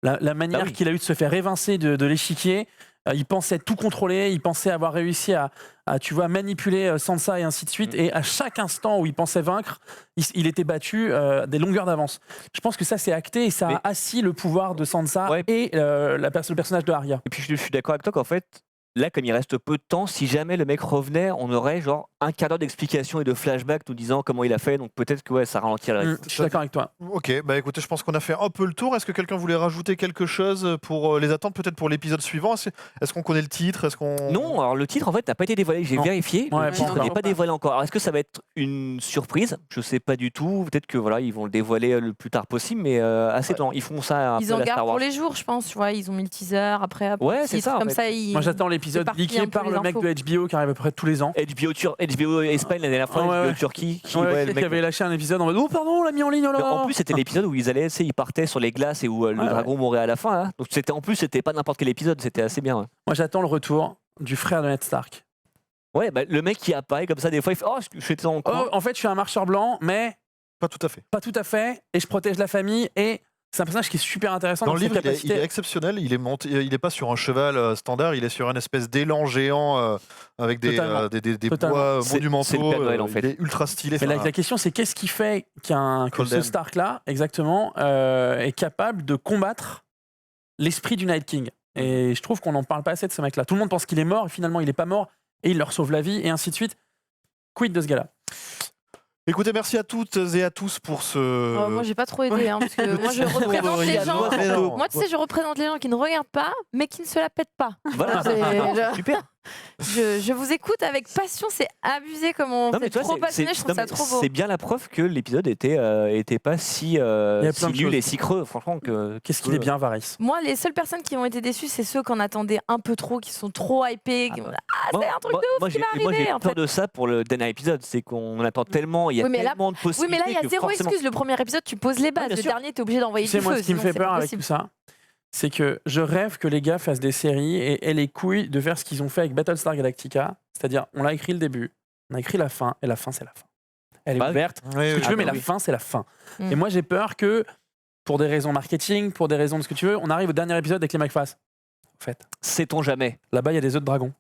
La manière Bah oui. qu'il a eu de se faire évincer de l'échiquier, il pensait tout contrôler, il pensait avoir réussi à tu vois, manipuler Sansa et ainsi de suite. Et à chaque instant où il pensait vaincre, il était battu des longueurs d'avance. Je pense que ça, c'est acté et ça Mais- a assis le pouvoir de Sansa Ouais. et le personnage de Arya. Et puis, je suis d'accord avec toi qu'en fait, là, comme il reste peu de temps, si jamais le mec revenait, on aurait genre un quart d'heure d'explication et de flashback nous disant comment il a fait. Donc peut-être que ça ralentirait. Je suis d'accord avec toi. Ok, bah écoutez, je pense qu'on a fait un peu le tour. Est-ce que quelqu'un voulait rajouter quelque chose pour les attentes, peut-être pour l'épisode suivant? Est-ce qu'on connaît le titre? Est-ce qu'on... Non, alors le titre en fait n'a pas été dévoilé. J'ai Non. vérifié. Ouais, Le pas titre encore. n'est pas dévoilé encore. Alors est-ce que ça va être une surprise? Je sais pas du tout. Peut-être que voilà, ils vont le dévoiler le plus tard possible, mais assez lent. Ils font ça un Ils peu à en la gardent Star pour Wars. les jours, je pense. Tu vois, ils ont mis le teaser après. Ouais, le c'est titre, ça, en Comme fait. ça, ils... Moi, j'attends l'épisode répartit un leaké peu par les le mec infos. de HBO qui arrive à peu près tous les ans. HBO Espagne la dernière fois, Ah ouais, HBO Turquie, Ouais, ouais, le qui mec- avait lâché un épisode en mode oh pardon on l'a mis en ligne oh là. Mais en plus, c'était l'épisode où ils allaient, tu sais, ils partaient sur les glaces et où le Ouais, dragon mourait à la fin. Hein. Donc c'était en plus, c'était pas n'importe quel épisode, c'était assez bien. Ouais, Moi j'attends le retour du frère de Ned Stark. ouais bah, le mec qui apparaît comme ça, des fois, il fait oh, je suis dans le coin. Oh, en fait je suis un marcheur blanc mais Pas tout à fait. pas tout à fait et je protège la famille et c'est un personnage qui est super intéressant Dans dans le ses livre, il capacités. est exceptionnel. Il est monté, il est pas sur un cheval standard. Il est sur une espèce d'élan géant avec des Totalement. des Totalement. bois C'est le monumentaux. Père Noël, en fait. Il est ultra stylé. Mais Enfin, la question c'est qu'est-ce qui fait que ce Colden. Stark là exactement est capable de combattre l'esprit du Night King. Et je trouve qu'on n'en parle pas assez de ce mec là. Tout le monde pense qu'il est mort et finalement il est pas mort et il leur sauve la vie et ainsi de suite. Quid de ce gars-là. Écoutez, merci à toutes et à tous pour ce. Oh, moi, j'ai pas trop aidé, hein, parce que moi, je représente les gens. Mais non. Moi, tu sais, je représente les gens qui ne regardent pas, mais qui ne se la pètent pas. Voilà, C'est- super. Je vous écoute avec passion, c'est abusé comme on Non, mais est toi, trop passionné, je trouve ça trop beau. c'est bien la preuve que l'épisode était pas si, plein si de nul choses. et si creux, franchement. Qu'est-ce qu'il est bien Varys. Moi, les seules personnes qui ont été déçues, c'est ceux qu'on attendait un peu trop, qui sont trop hypés. Qui... bah. Ah, c'est un truc de ouf qui va moi, j'ai arriver, en peur fait. de ça pour le dernier épisode, c'est qu'on attend tellement, il y a Oui, mais là- tellement de Oui, possibilités. mais là, il y a que zéro forcément- excuse. Le premier épisode, tu poses les bases. bien Le sûr. dernier, t'es obligé d'envoyer Tu du sais, moi, feu. ce qui me sinon fait c'est peur pas avec possible. tout ça, c'est que je rêve que les gars fassent des séries et aient les couilles de faire ce qu'ils ont fait avec Battlestar Galactica. C'est-à-dire, on a écrit le début, on a écrit la fin, et la fin, c'est la fin. Elle est Bah oui. ouverte, Oui, ce que oui. tu veux, mais bah la oui. fin, c'est la fin. Mm. Et moi, j'ai peur que, pour des raisons marketing, pour des raisons de ce que tu veux, on arrive au dernier épisode avec les mecs face. En fait, Sait-on jamais. là-bas, il y a des œufs de dragon.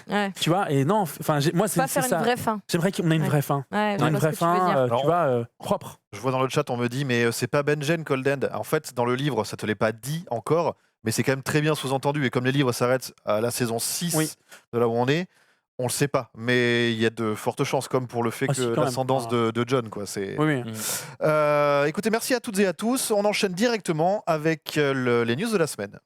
Ouais. Tu vois, et non, enfin, moi, c'est Pas faire ça. une vraie fin. J'aimerais qu'on ait une Ouais. vraie fin. Ouais, On a je une vois ce vraie que tu veux fin, dire. Alors, tu vois, propre. Je vois dans le chat, on me dit, mais c'est pas Benjen Colden. En fait, dans le livre, ça te l'est pas dit encore, mais c'est quand même très bien sous-entendu. Et comme les livres s'arrêtent à la saison 6 Oui. de là où on est, on le sait pas. Mais il y a de fortes chances, comme pour le fait Ah, que si, quand même. l'ascendance de John, quoi. C'est. Oui, oui. Écoutez, merci à toutes et à tous. On enchaîne directement avec les news de la semaine.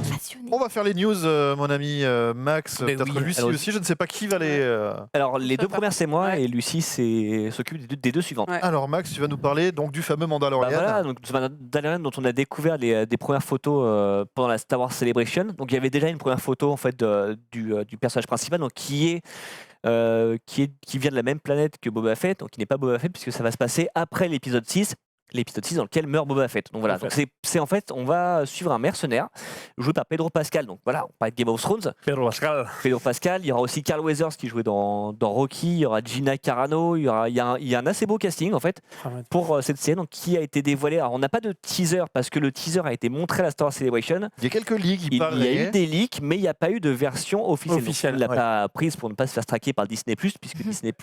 Passionné. On va faire les news, mon ami Max, Mais peut-être oui, Lucie alors- aussi. Je ne sais pas qui va les. Alors, les Ça deux va. premières, c'est moi, Ouais. et Lucie s'occupe des deux suivantes. Ouais. Alors Max, tu vas nous parler donc du fameux Bah Mandalorian. voilà, donc The Mandalorian dont on a découvert des premières photos pendant la Star Wars Celebration. Donc il y avait déjà une première photo en fait du personnage principal, donc qui vient de la même planète que Boba Fett, donc qui n'est pas Boba Fett puisque ça va se passer après l'épisode 6. L'épisode 6 dans lequel meurt Boba Fett. Donc voilà, Boba donc c'est en fait, on va suivre un mercenaire joué par Pedro Pascal. Donc voilà, on parle de Game of Thrones. Pedro Pascal, il y aura aussi Carl Weathers qui jouait dans Rocky, il y aura Gina Carano, il y a un assez beau casting en fait Ah ouais. pour cette série donc, qui a été dévoilée. Alors on n'a pas de teaser parce que le teaser a été montré à la Star Wars Celebration. Il y a quelques leaks qui Il y a parlaient. eu des leaks, mais il n'y a pas eu de version officielle. Donc, Officielle, on ne l'a ouais. pas prise pour ne pas se faire traquer par Disney+, puisque Disney+,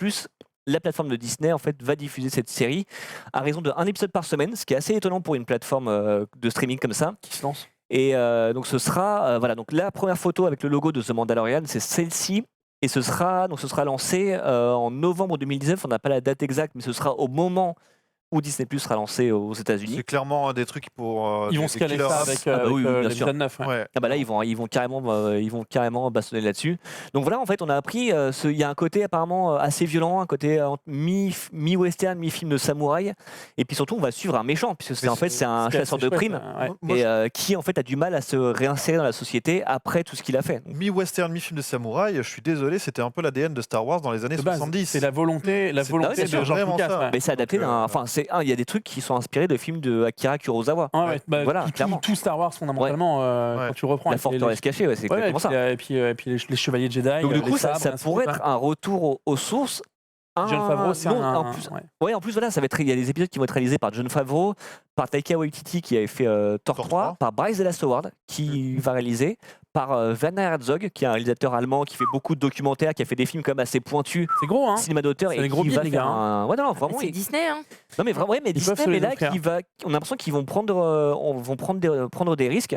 la plateforme de Disney, en fait, va diffuser cette série à raison d'un épisode par semaine, ce qui est assez étonnant pour une plateforme de streaming comme ça. Qui se lance. Et donc ce sera, voilà, donc la première photo avec le logo de The Mandalorian, c'est celle-ci. Et ce sera lancé en novembre 2019. On n'a pas la date exacte, mais ce sera au moment où Disney Plus sera lancé aux États-Unis. C'est clairement des trucs pour. Ils vont des se caler killer ça apps. avec, Ah bah oui, oui, bien l'épisode sûr. 9. ouais. Ouais. Ah bah là ils vont carrément bastonner là-dessus. Donc voilà, en fait on a appris, il y a un côté apparemment assez violent, un côté mi-western, mi-film de samouraï, et puis surtout on va suivre un méchant puisque c'est Mais en fait c'est un Ce qui est chasseur assez de chouette, primes ouais. Moi, et qui en fait a du mal à se réinsérer dans la société après tout ce qu'il a fait. Donc, Mi-western, mi-film de samouraï, je suis désolé, c'était un peu l'ADN de Star Wars dans les années De base, 70. C'est la volonté, C'est- ah ouais, de c'est George vraiment Lucas. ça. ouais. mais c'est adapté Donc, d'un, enfin il y a des trucs qui sont inspirés de films de Akira Kurosawa. Ouais, ouais, bah, Voilà, tout- clairement. tout Star Wars fondamentalement Ouais. quand tu reprends La avec les- forteresse cachée, ouais, c'est Ouais, exactement ça. et puis les chevaliers Jedi. Donc du les coup ça sabres, ainsi de pourrait suite, être un retour aux sources. John Favreau, c'est non, un. en plus, ouais. ouais, en plus voilà, il y a des épisodes qui vont être réalisés par John Favreau, par Taika Waititi qui avait fait Thor 3, 3. par Bryce Dallas Howard qui va réaliser, par Werner Herzog, qui est un réalisateur allemand qui fait beaucoup de documentaires, qui a fait des films quand même assez pointus, C'est gros, hein. cinéma d'auteur, C'est et des gros qui billes, va les faire gars, un... Ouais, non, vraiment, C'est Disney, hein. non mais vraiment, ouais, mais Ils peuvent Disney, se mais les là, offrir. on a l'impression qu'ils vont prendre, prendre des risques.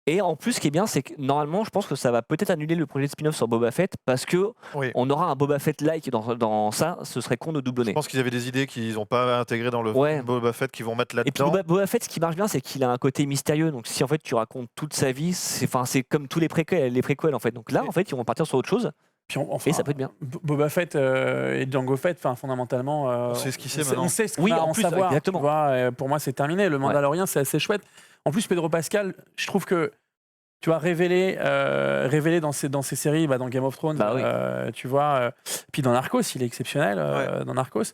Et en plus, ce qui est bien, c'est que normalement, je pense que ça va peut-être annuler le projet de spin-off sur Boba Fett parce que Oui. on aura un Boba Fett-like dans ça. Ce serait con de Je doublonner. pense qu'ils avaient des idées qu'ils n'ont pas intégrées dans le Ouais. Boba Fett qu'ils vont mettre Et puis là-dedans. Boba Fett, ce qui marche bien, c'est qu'il a un côté mystérieux. Donc si en fait tu racontes toute sa vie, c'est comme tous les préquels en fait. Donc là, en fait, ils vont partir sur autre chose Puis enfin, et ça peut être bien. Boba Fett et Django Fett, fondamentalement, On sait ce qu'il sait maintenant. on sait ce qu'on Oui, a à en en plus, savoir. exactement. Tu vois, pour moi, c'est terminé. Le Mandalorian, c'est assez chouette. En plus, Pedro Pascal, je trouve que tu as révélé dans ces séries, dans Game of Thrones, Bah oui. tu vois. Puis dans Narcos, il est exceptionnel. Dans Narcos.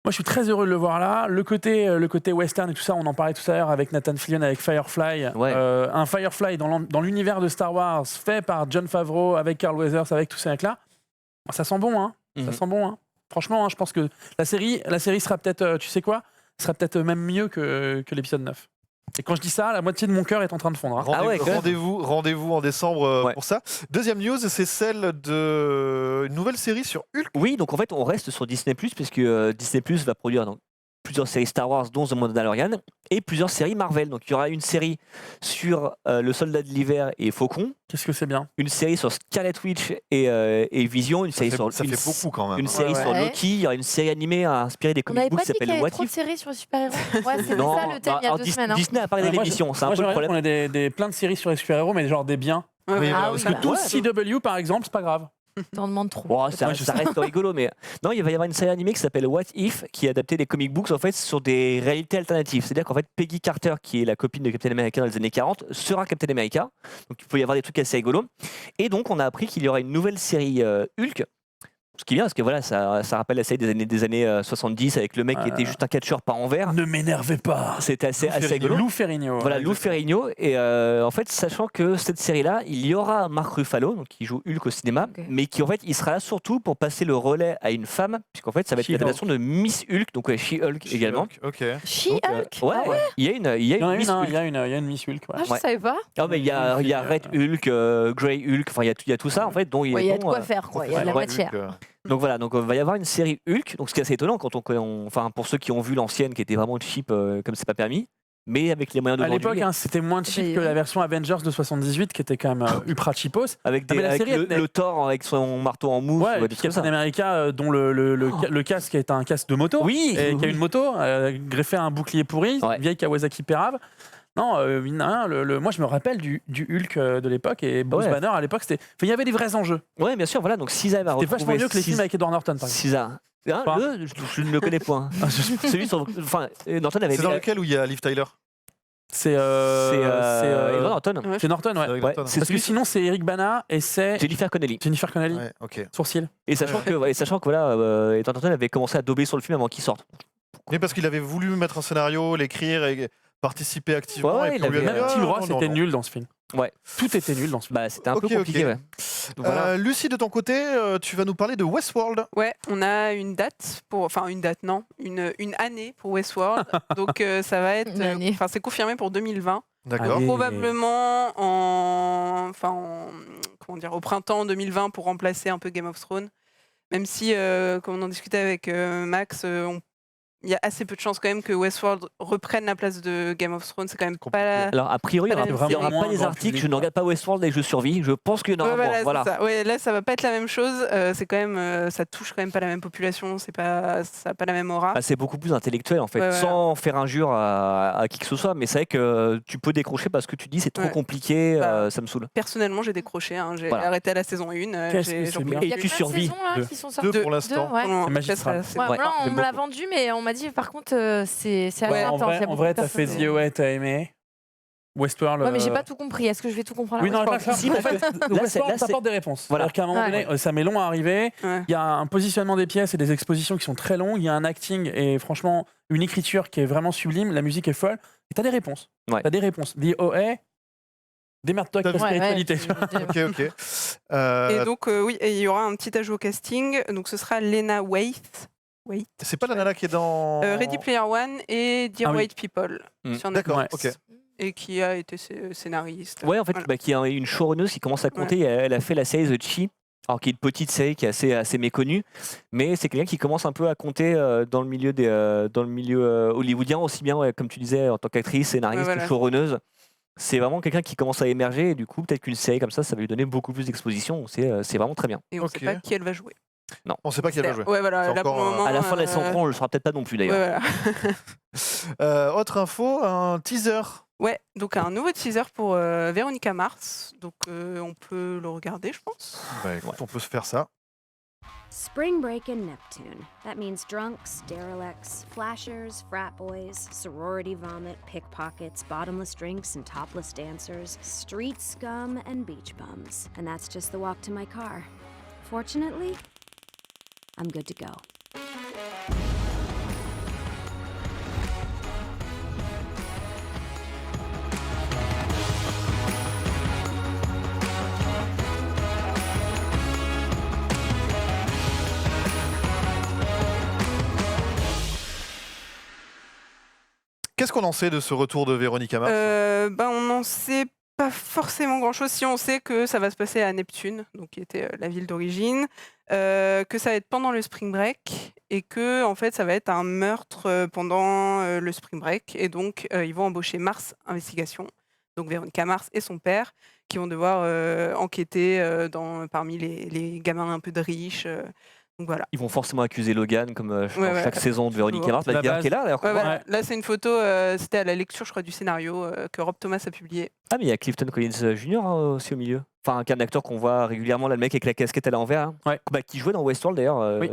Moi, je suis très heureux de le voir là. Le côté western et tout ça, on en parlait tout à l'heure avec Nathan Fillion, avec Firefly. Ouais. Un Firefly dans l'univers de Star Wars, fait par Jon Favreau, avec Carl Weathers, avec tous ces mecs-là. Ça sent bon, hein. Ça Mhm. sent bon, hein. Franchement, je pense que la série sera peut-être, tu sais quoi, sera peut-être même mieux que l'épisode 9. Et quand je dis ça, la moitié de mon cœur est en train de fondre, hein. Ah ouais, quand même. Rendez-vous en décembre Ouais. pour ça. Deuxième news, c'est celle d'une nouvelle série sur Hulk. Oui, donc en fait, on reste sur Disney+, puisque Disney+, va produire donc, plusieurs séries Star Wars, dont The Mandalorian, et plusieurs séries Marvel. Donc il y aura une série sur le Soldat de l'hiver et Faucon, Qu'est-ce que c'est bien. une série sur Scarlet Witch et Vision, une série sur Ça fait beaucoup quand même. une série Ouais. sur Loki, il y aura une série animée inspirée des On comic n'avait books pas qui dit qu'il y s'appelle avait What trop de If. séries sur les super-héros. Ouais, c'était Non, ça le thème il y a alors, 2 semaines. Hein. Disney a parlé de Moi, l'émission, c'est un Moi, peu le j'aimerais problème. qu'on ait plein de séries sur les super-héros, mais genre des biens. Ouais, Oui, ouais. Ah parce oui, que bah, Tout ouais. CW, par exemple, c'est pas grave. T'en demandes trop. Bon, ça, Ouais, je ça reste rigolo, mais non, il va y avoir une série animée qui s'appelle What If, qui est adaptée des comic books en fait sur des réalités alternatives. C'est-à-dire qu'en fait, Peggy Carter, qui est la copine de Captain America dans les années 40, sera Captain America. Donc il peut y avoir des trucs assez rigolos. Et donc on a appris qu'il y aura une nouvelle série Hulk. Ce qui est bien, parce que voilà, ça rappelle la série des années 70 avec le mec qui était juste un catcheur pas en verre. Ne m'énervez pas. C'était assez rigolo. Lou Ferrigno. Voilà, ouais, Lou exactement. Ferrigno. Et en fait, sachant que cette série-là, il y aura Mark Ruffalo, donc qui joue Hulk au cinéma, Ok. mais qui en fait, il sera là surtout pour passer le relais à une femme, puisqu'en fait, ça va être She-Hulk. l'adaptation de Miss Hulk, donc She-Hulk également. Ok. Donc, She-Hulk ouais, Ah ouais. il y a une Il y en a Miss une, hein, Hulk. il y a une Miss Hulk. Ouais. Ah, je Ouais. savais pas. Ah, mais il y a Red Hulk, Grey Hulk, enfin, il y a tout ça en fait. Dont Il y a de dont, quoi faire, quoi. Il y a de la Ouais. matière. Donc voilà, donc va y avoir une série Hulk, donc ce qui est assez étonnant quand enfin pour ceux qui ont vu l'ancienne qui était vraiment cheap comme c'est pas permis, mais avec les moyens À d'aujourd'hui, l'époque, hein, c'était moins cheap J'ai- que la version Avengers de 78, qui était quand même ultra cheapos. avec, Ah, mais la avec série, elle- le Thor avec son marteau en mousse, Ouais, ou et des puis trucs comme Captain ça. America, dont le casque est un casque de moto. Oui, Et qui a une moto, greffé à un bouclier pourri, Ouais. une vieille Kawasaki Perave. Non, mine de rien, moi je me rappelle du Hulk de l'époque, et Bruce Ouais. Banner à l'époque, c'était. Enfin, il y avait des vrais enjeux. ouais, bien sûr, voilà. Donc s'ils arrivent à C'était vachement retrouver mieux que les films avec Edward Norton, par exemple. Cisa. Hein, Pas. je ne le connais point. Celui sur, enfin, Norton avait C'est dans lequel où il y a Liv Tyler C'est Edward Norton. Ouais. c'est Norton, ouais. Avec Ouais, Norton. c'est Parce que celui sinon, c'est Eric Bana et c'est Jennifer Connelly. Jennifer Connelly. Ouais, ok. Sourcil. Et sachant que voilà, Edward Norton avait commencé à dober sur le film avant qu'il sorte. Mais parce qu'il avait voulu mettre un scénario, l'écrire et participer activement. Ouais, et puis on il lui a avait- dit, Même Tim ah, Roth, non, c'était non. nul dans ce film. Ouais. Tout était nul dans ce film. Bah, c'était un Ok, peu compliqué. ok. Ouais. Donc, voilà. Lucie, de ton côté, tu vas nous parler de Westworld. Ouais, on a une date enfin une date, non, une année pour Westworld. Donc ça va être, Une année. enfin c'est confirmé pour 2020. D'accord. Allez. Probablement comment dire, au printemps 2020 pour remplacer un peu Game of Thrones. Même si, comme on en discutait avec Max, il y a assez peu de chances quand même que Westworld reprenne la place de Game of Thrones. C'est quand même Compliqué. pas. Alors, a priori, il n'y C'est aura, vraiment pas moins les grand articles. public, Je ne regarde pas Westworld et je survis. Je pense qu'il y en aura Ouais, moins. voilà, Voilà. c'est ça. Ouais, là, ça va pas être la même chose. C'est quand même, ça touche quand même pas la même population. Ça a pas la même aura. Ah, c'est beaucoup plus intellectuel en fait, Ouais, voilà. sans faire injure à qui que ce soit. Mais c'est vrai que tu peux décrocher parce que tu dis c'est trop Ouais. compliqué, Bah, ça me saoule. Personnellement, j'ai décroché. Hein. J'ai Voilà. arrêté à la saison 1. Qu'est-ce que c'est bien. Et Il y a tu combien de survis. saisons, là, Deux. qui sont sorties Deux pour l'instant. Deux, ouais. C'est magistral. Ouais, Ouais, là, on j'aime me l'a beaucoup. vendu, mais on m'a dit par contre, c'est assez Ouais, En intense. Il y a vrai, beaucoup de t'as fait personnes. The Away, t'as aimé. Westworld. Ouais, mais j'ai pas tout compris. Est-ce que je vais tout comprendre Oui, non, après pas Si, en parce fait, que là, Westworld là, t'apporte des réponses. Voilà. C'est-à-dire qu'à un moment Ouais. donné, ça met long à arriver. Ouais. Il y a un positionnement des pièces et des expositions qui sont très longs. Il y a un acting et franchement une écriture qui est vraiment sublime. La musique est folle. Et t'as des réponses. Ouais. T'as des réponses. The OA, démerde-toi avec ta Ouais, spiritualité. Ok, ok. Et donc, oui, et il y aura un petit ajout au casting. Donc, ce sera Lena Waithe. C'est pas la nana qui est dans. Ready Player One et Dear Ah oui. White People. Mm. Sur D'accord, Netflix. ok. et qui a été scénariste. Ouais, en fait, Voilà. qui est une showrunneuse qui commence à compter. Elle a fait la série The Chi, alors qui est une petite série qui est assez méconnue, mais c'est quelqu'un qui commence un peu à compter dans le milieu hollywoodien, aussi bien, comme tu disais, en tant qu'actrice, scénariste, voilà. showrunneuse. C'est vraiment quelqu'un qui commence à émerger et du coup, peut-être qu'une série comme ça va lui donner beaucoup plus d'exposition. C'est vraiment très bien. Et on ne sait Ok. pas qui elle va jouer. On sait pas qui elle va jouer. Ouais, voilà, C'est là, pour le encore, moment, À la fin de la saison 3, on ne le saura peut-être pas non plus ouais, d'ailleurs. voilà. Autre info, un teaser. Ouais, donc un nouveau teaser pour Véronica Mars. Donc on peut le regarder, je pense. Bah, écoute, on peut se faire ça. Spring break in Neptune. That means drunks, derelicts, flashers, frat boys, sorority vomit, pickpockets, bottomless drinks, and topless dancers, street scum, and beach bums. And that's just the walk to my car. Fortunately, I'm good to go. Qu'est-ce qu'on en sait de ce retour de Véronica Mars? On n'en sait pas forcément grand-chose. Si on sait que ça va se passer à Neptune, donc qui était la ville d'origine, que ça va être pendant le spring break et que en fait ça va être un meurtre pendant le spring break et donc ils vont embaucher Mars Investigation, donc Véronica Mars et son père qui vont devoir enquêter parmi les gamins un peu de riches. Donc voilà. Ils vont forcément accuser Logan, comme je pense, Ouais. chaque saison de Véronica Toujours. Mars. La D'ailleurs, base. qui est là, d'ailleurs. Ouais, voilà. Ouais. Là, c'est une photo, c'était à la lecture, je crois, du scénario que Rob Thomas a publié. Ah, mais il y a Clifton Collins Jr. Aussi au milieu. Enfin, qui est un acteur qu'on voit régulièrement, là, le mec avec la casquette à l'envers. Hein. Ouais. Qui jouait dans Westworld d'ailleurs. Oui.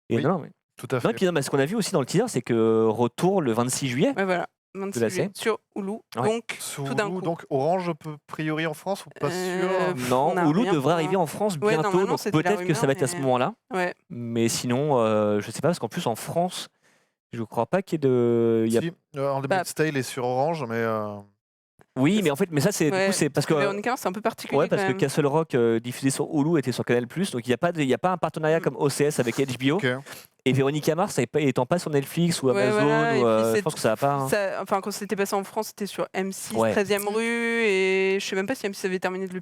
Et Oui. non, mais... Tout à non, fait. et puis, non, mais ce qu'on a vu aussi dans le teaser, c'est que retour le 26 juillet. Ouais, voilà. 26 la juillet, série. sur Hulu. Ouais. Donc, Sous tout d'un Hulu, coup. donc Orange, priori en France ou pas sûr? Non, on a Hulu rien devrait pour arriver en France Ouais, bientôt, normalement, donc c'était la peut-être que ça va être à ce rumeur, moment-là. ouais. Mais sinon, je sais pas, parce qu'en plus en France, je crois pas qu'il y ait de. il y a- Si, Handmaid's Tale est sur Orange, mais Oui, mais en fait, mais ça, c'est du Ouais, coup, c'est parce que. Véronica, c'est un peu particulier. Ouais, parce quand que même. Castle Rock, diffusé sur Hulu, était sur Canal+, donc il n'y a pas un partenariat comme OCS avec HBO. ok. Et Véronica Mars, étant pas sur Netflix ou Ouais, Amazon, voilà, et ou, puis je c'est- pense que ça va pas. Hein. Enfin, quand c'était passé en France, c'était sur M6, Ouais. 13e rue, et je sais même pas si M6 avait terminé de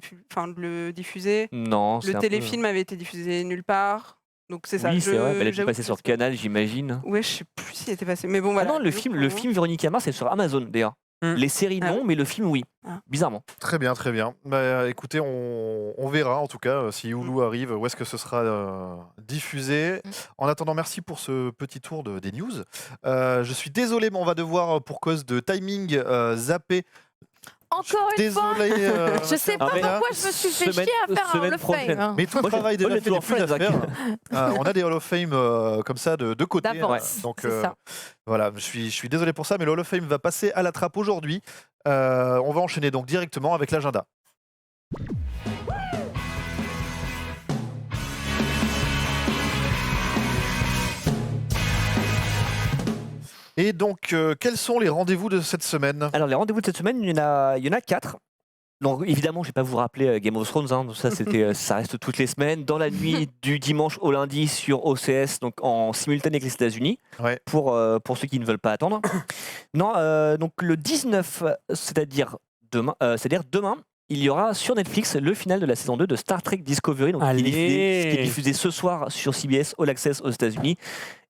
le diffuser. Non, c'est Le un peu- téléfilm avait été diffusé nulle part. Donc c'est ça. Oui, c'est vrai, elle est j'avoue passée que sur je sais pas. Canal, j'imagine. Ouais, je sais plus s'il était passé. Mais bon, Ah voilà. non, le Donc, film, pour le moi- film Véronica Mars, c'est sur Amazon d'ailleurs. Les séries Ah non, mais le film oui. Ah. Bizarrement. Très bien, très bien. Bah, écoutez, on verra en tout cas si Hulu arrive, où est-ce que ce sera diffusé. En attendant, merci pour ce petit tour des news. Je suis désolé, mais on va devoir, pour cause de timing, zapper. Encore une fois, Désolé. je sais pas Ah, mais- pourquoi je me suis fait Semaine- chier à faire un semaine Hall of prochaine. Fame. hein. Mais tout le Moi, travail moi, déjà j'ai fait, il n'y a toujours plus fait, d'affaires. On a des Hall of Fame comme ça de côté. D'avance, Donc c'est ça. voilà, je suis désolé pour ça, mais le Hall of Fame va passer à la trappe aujourd'hui. On va enchaîner donc directement avec l'agenda. Et donc, quels sont les rendez-vous de cette semaine? Alors les rendez-vous de cette semaine, il y en a 4. Donc évidemment, je vais pas vous rappeler Game of Thrones, hein, ça ça reste toutes les semaines, dans la nuit du dimanche au lundi sur OCS, donc en simultané avec les États-Unis, Ouais. pour ceux qui ne veulent pas attendre. Non, donc le 19, c'est-à-dire demain, il y aura sur Netflix le final de la saison 2 de Star Trek Discovery, donc qui est diffusé ce soir sur CBS All Access aux États-Unis.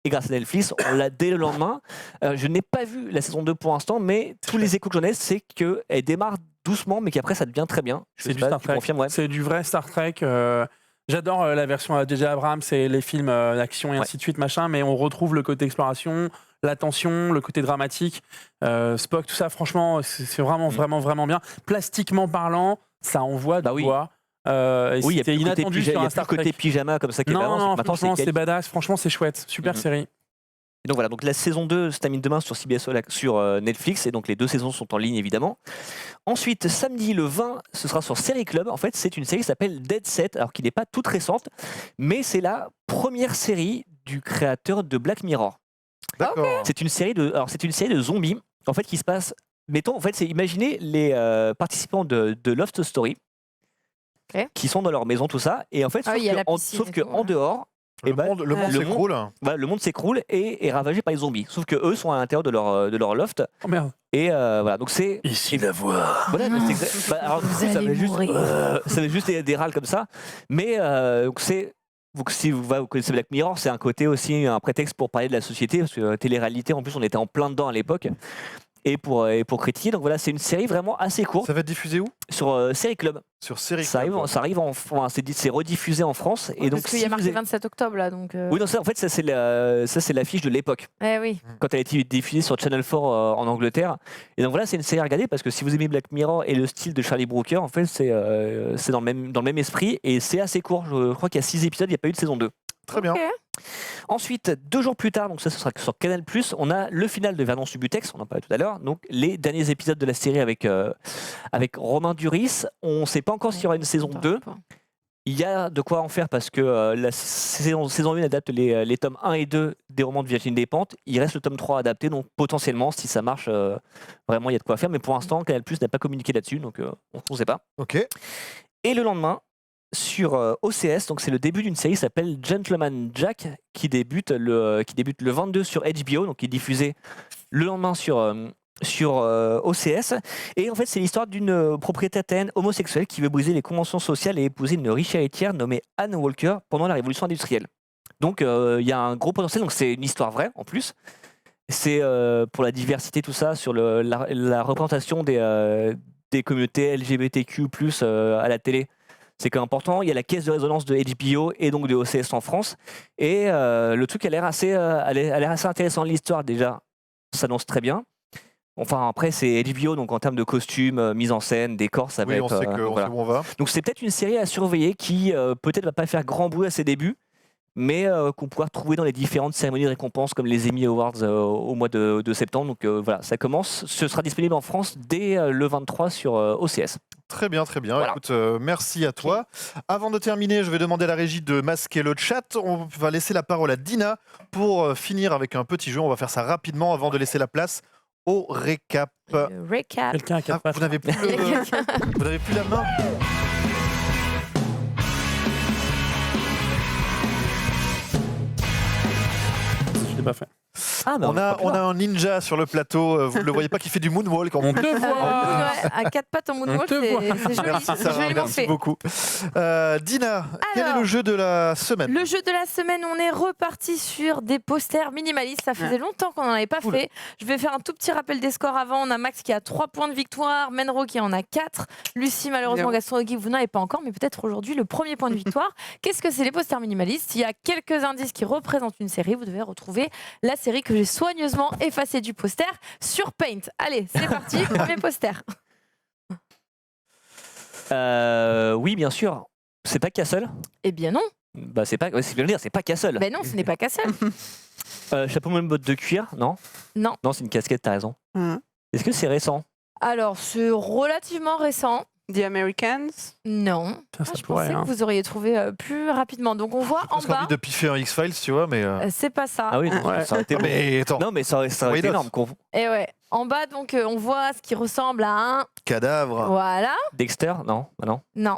Et grâce à Netflix, on l'a dès le lendemain. Je n'ai pas vu la saison 2 pour l'instant, mais tous les échos que j'en ai, c'est qu'elle démarre doucement, mais qu'après ça devient très bien. Je C'est sais du pas, Star tu Trek. confirmes, ouais. C'est du vrai Star Trek. J'adore la version J.J. Abrams et les films d'action et Ouais. ainsi de suite, machin, mais on retrouve le côté exploration, la tension, le côté dramatique, Spock, tout ça. Franchement, c'est vraiment, vraiment, vraiment bien. Plastiquement parlant, ça envoie de Bah oui. quoi. Oui, il y a c'était plus le côté inattendu sur il y un a plus le Star côté Trek. pyjama comme ça qui est Non, avant. non, Maintenant, franchement, c'est quali. badass. Franchement, c'est chouette. Super Mhm. série. Et donc voilà, donc la saison 2 se termine demain sur CBS sur Netflix, et donc les 2 saisons sont en ligne évidemment. Ensuite, samedi le 20, ce sera sur Série Club. En fait, c'est une série qui s'appelle Dead Set, alors qui n'est pas toute récente, mais c'est la première série du créateur de Black Mirror. D'accord. C'est une série de zombies, en fait, qui se passe. Mettons, en fait, imaginez les participants de Loft Story Ok. qui sont dans leur maison, tout ça, et en fait, Ah oui, il y a la piscine sauf et que tout, en ouais. dehors, Et Le monde le monde- s'écroule. Voilà, le monde s'écroule et est ravagé par les zombies. Sauf que eux sont à l'intérieur de leur loft. Oh merde. Et voilà, donc c'est. Ici la voix. Voilà, c'est alors, du coup, ça allez va juste, mourir. ça va juste des râles comme ça. Mais donc c'est. Si vous connaissez Black Mirror, c'est un côté aussi un prétexte pour parler de la société, parce que télé-réalité, en plus, on était en plein dedans à l'époque. Et pour critiquer. Donc voilà, c'est une série vraiment assez courte Ça va être diffusé où? sur Série Club. Sur Série Ça Club. arrive enfin, c'est rediffusé en France. Et donc, Parce qu'il y a si marqué vous avez- 27 octobre là, donc. Oui, non, ça, en fait, ça c'est l'affiche de l'époque. Eh oui. Quand elle a été diffusée sur Channel 4 en Angleterre. Et donc voilà, c'est une série à regarder parce que si vous aimez Black Mirror et le style de Charlie Brooker, en fait, c'est dans le même esprit et c'est assez court. Je crois qu'il y a 6 épisodes, il n'y a pas eu de saison 2. Très bien. Ok. Ensuite, 2 jours plus tard, donc ça ce sera sur Canal+, on a le final de Vernon Subutex, on en parlait tout à l'heure, donc les derniers épisodes de la série avec Romain Duris. On ne sait pas encore s'il y aura une saison 2. Il y a de quoi en faire parce que la saison 1 adapte les tomes 1 et 2 des romans de Virginie Despentes. Il reste le tome 3 adapté, donc potentiellement, si ça marche, vraiment, il y a de quoi faire. Mais pour l'instant, Canal+ n'a pas communiqué là-dessus, donc on ne sait pas. Ok. Et le lendemain, sur OCS, donc c'est le début d'une série qui s'appelle Gentleman Jack, qui débute le 22 sur HBO, donc qui est diffusé le lendemain sur OCS. Et en fait, c'est l'histoire d'une propriétaire italienne homosexuelle qui veut briser les conventions sociales et épouser une riche héritière nommée Anne Walker pendant la révolution industrielle. Donc il y a un gros potentiel, donc c'est une histoire vraie en plus. C'est pour la diversité, tout ça, sur la représentation des communautés LGBTQ+, à la télé. C'est quand même important. Il y a la caisse de résonance de HBO et donc de OCS en France. Et le truc a l'air assez intéressant. L'histoire, déjà, s'annonce très bien. Enfin, après, c'est HBO, donc en termes de costumes, mise en scène, décors, ça va Oui, être. on sait on voilà. sait où on va. Donc, c'est peut-être une série à surveiller qui, peut-être, va pas faire grand bruit à ses débuts, mais qu'on pourra trouver dans les différentes cérémonies de récompense, comme les Emmy Awards au mois de septembre. Donc, voilà, ça commence. Ce sera disponible en France dès le 23 sur OCS. Très bien, très bien. Voilà. Écoute, merci à toi. Avant de terminer, je vais demander à la régie de masquer le chat. On va laisser la parole à Dina pour finir avec un petit jeu. On va faire ça rapidement avant de laisser la place au récap. Recap. Quelqu'un a Ah, quatre pattes. vous n'avez plus, vous n'avez plus la main. Je l'ai pas fait. Ah, On a un ninja sur le plateau. Vous ne le voyez pas qui fait du moonwalk en On plus. te Ouais, voit. à 4 pattes en moonwalk, On te voit. c'est joli. Merci C'est Sarah, joliment merci fait. beaucoup. Dina, quel est Alors, le jeu de la semaine? Le jeu de la semaine, on est reparti sur des posters minimalistes. Ça faisait longtemps qu'on n'en avait pas fait. Je vais faire un tout petit rappel des scores avant. On a Max qui a 3 points de victoire, Menro qui en a 4. Lucie, malheureusement, Bien. Gaston Guy, vous n'en avez pas encore, mais peut-être aujourd'hui le premier point de victoire. Qu'est-ce que c'est les posters minimalistes? Il y a quelques indices qui représentent une série. Vous devez retrouver la série que j'ai soigneusement effacée du poster sur Paint. Allez, c'est parti, premier poster. Oui, bien sûr. C'est pas Castle. Eh bien non. Bah, c'est pas. C'est bien le dire, c'est pas Castle. Ben non, ce n'est pas Castle. Chapeau même botte de cuir, non? Non. Non, c'est une casquette, t'as raison. Mhm. Est-ce que c'est récent? Alors, c'est relativement récent. The Americans. Non. Putain, ça Je pourrait, pensais hein. que vous auriez trouvé plus rapidement. Donc on voit en J'ai bas. envie de piffer un X-Files, tu vois, mais. C'est pas ça. Ah oui, non, Ouais. ça aurait été bon. Mais attends, Non, mais ça aurait Why été not énorme. Et ouais. En bas, donc on voit ce qui ressemble à un. cadavre. Voilà. Dexter? Non, bah non. Non.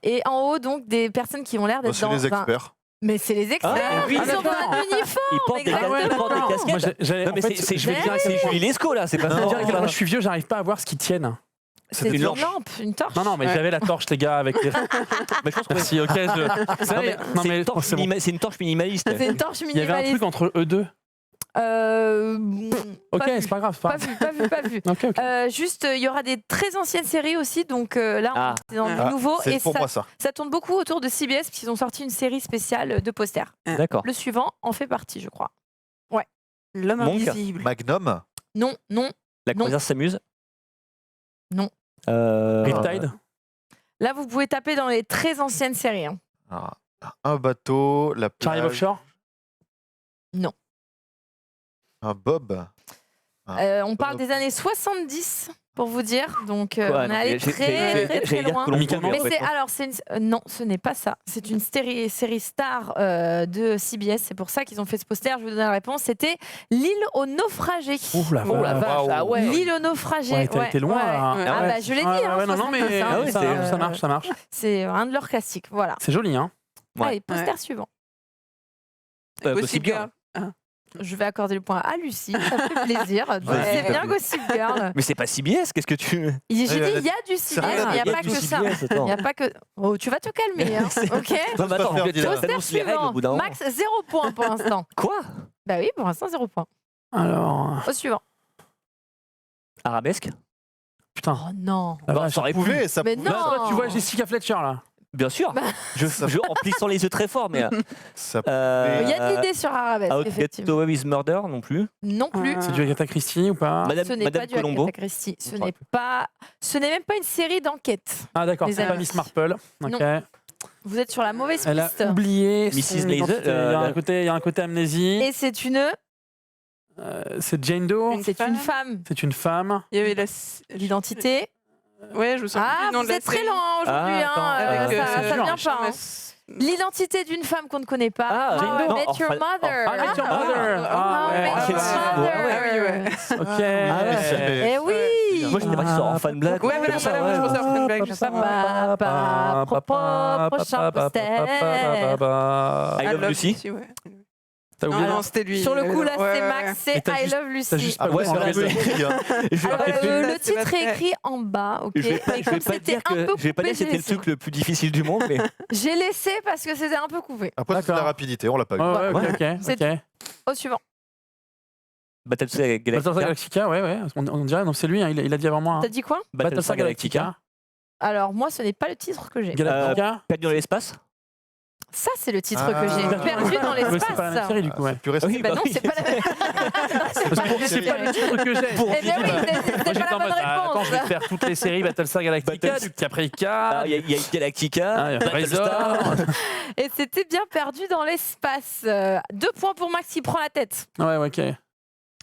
Et en haut, donc des personnes qui ont l'air Bah, d'être c'est dans. les experts. Mais c'est les experts. Ah, oui, Ils sont dans d'accord. un uniforme. Ils portent des, exactement. ils portent des Moi, casquettes. j'allais- Non, mais en fait, c'est je vais Mais dire oui. que c'est Julie Lescaut, là. C'est pas je veux ça. dire que moi, je suis vieux, j'arrive pas à voir ce qui tiennent. C'est une une lampe. lampe, une torche. Non, non, mais Ouais. j'avais la torche, les gars, avec les. Mais je pense que Merci, ok. Ça, Non, mais non, c'est mais une torche c'est bon. c'est une torche minimaliste. C'est une torche Il y avait un minimaliste. truc entre eux deux. Ok, Pas vu. c'est pas grave. Pas vu, pas vu, pas vu. Ok, ok. Juste, il y aura des très anciennes séries aussi, donc là, Ah. on est dans Ah, du nouveau. c'est Et pour ça, moi ça. ça tourne beaucoup autour de CBS, puisqu'ils ont sorti une série spéciale de posters. D'accord. Le suivant en fait partie, je crois. L'homme Monk. invisible. Magnum. Non, non. La Non. croisière s'amuse? Non. Riptide. Là, vous pouvez taper dans les très anciennes séries. hein. Ah, un bateau, la Charlie plage, Offshore. un bob. On parle des années 70, pour vous dire. Donc, Ouais, on est non, allé j'ai- très, très, très j'allais dire loin. Colombo, Amicalement. Mais en fait, c'est non. alors c'est non, ce n'est pas ça. C'est une série star de CBS. C'est pour ça qu'ils ont fait ce poster. Je vous donne la réponse. C'était L'île aux naufragés. Ouh la Oh la vache. vache, ah ouais. L'île aux naufragés. Ouais, t'as été loin. ouais. là. Ouais. Ah bah je l'ai dit. Ouais, hein, ouais, non, non, mais 70, hein. Ah oui, ça, c'est- ça marche, ça marche. C'est un de leurs classiques. Voilà. C'est joli, hein. Ouais. Allez, poster Ouais. suivant. Gossip Girl. Je vais accorder le point à Lucie, ça fait plaisir. Vas-y, C'est bien Gossip Girl. Mais c'est pas CBS, qu'est-ce que tu. J'ai dit, il y a du CBS, rien, mais il n'y a y a pas du que ça. CBS, attends. Il n'y a pas que. Oh, tu vas te calmer, hein. Ok. Non, mais attends, faire en fait, dire. t'annonces les règles au bout d'un moment. Max, 0 point pour l'instant. Quoi? Bah oui, pour l'instant, 0 point. Alors, Au suivant. Arabesque? putain. Oh non. La Bon, vache. ça aurait pu. Ça Mais pouvait, non. Là, toi, tu vois Jessica Fletcher là. Bien sûr. En plissant les yeux très fort, mais. ça Il y a de l'idée sur Arabesque, How to Get effectivement. Away with Murder non plus. Non plus. C'est du Agatha Christie ou pas? Ce n'est Madame pas du Colombo. Agatha Christie. Ce Ça aurait n'est pas. Ce n'est même pas une série d'enquête. Ah d'accord, Les c'est pas amis. Miss Marple. Ok. Vous êtes sur la mauvaise Elle a piste. oublié Mrs. son Maisel, identité. Il y a un côté amnésie. Et c'est une C'est Jane Doe. C'est une femme. C'est une femme. Il y avait la. L'identité. Ouais, je me souviens plus Ah, du nom vous de la êtes très série. lent aujourd'hui. Ah, attends, hein. Avec, Ça c'est vient dur. pas. hein. L'identité d'une femme qu'on ne connaît pas. Ah, How Jane I Doe. Met Your Orphan- Mother. Ah, Met Your Mother. Ah, How I ouais. Met Your Ah, Mother. Ok. Eh oui. Moi, j'étais parti sur Orphan Black. Ouais, voilà, ça, voilà, moi, je pensais à Orphan Black, je sais pas. Prochain poster. I Love Lucy. Ouais. T'as Non, oublié non, c'était lui. Sur le coup, là, Ouais, c'est ouais, Max, ouais. c'est Et t'as I juste- Love t'as Lucy. juste Après, Ouais, c'est voilà, un peu c'est- écrit, hein. Je vais Alors, pas- le c'est pas titre est très- écrit en bas, ok. je vais pas, Mais je vais comme pas c'était dire un que peu je vais pas coupé, dire que c'était le truc le plus difficile du monde, mais j'ai laissé parce que c'était un peu coupé. Après, c'est de la D'accord. rapidité, on l'a pas eu. Ouais, ok, C'est ok. Au suivant. Battlestar Galactica. Battlestar Galactica, ouais. On dirait, non, c'est lui, hein, il a dit avant moi. hein. T'as dit quoi? Battlestar Galactica. Alors, moi, ce n'est pas le titre que j'ai. Galactica. Perdu dans l'espace. Ça, c'est le titre Ah. que j'ai. Perdu dans Ouais, c'est pas la même l'espace. série du coup, ouais. Plus récent. Oui, Bah non, oui. c'est pas la même. C'est pas le titre que j'ai. Pour Eh bien oui, Moi, c'est j'étais pas la en mode, bonne attends, je vais te réponse. faire toutes les séries Battlestar Galactica, du Caprica, Il y a Galactica, il y a Battlestar. Razor. Et c'était bien perdu dans l'espace. 2 points pour Max qui prend la tête. Ouais, ok.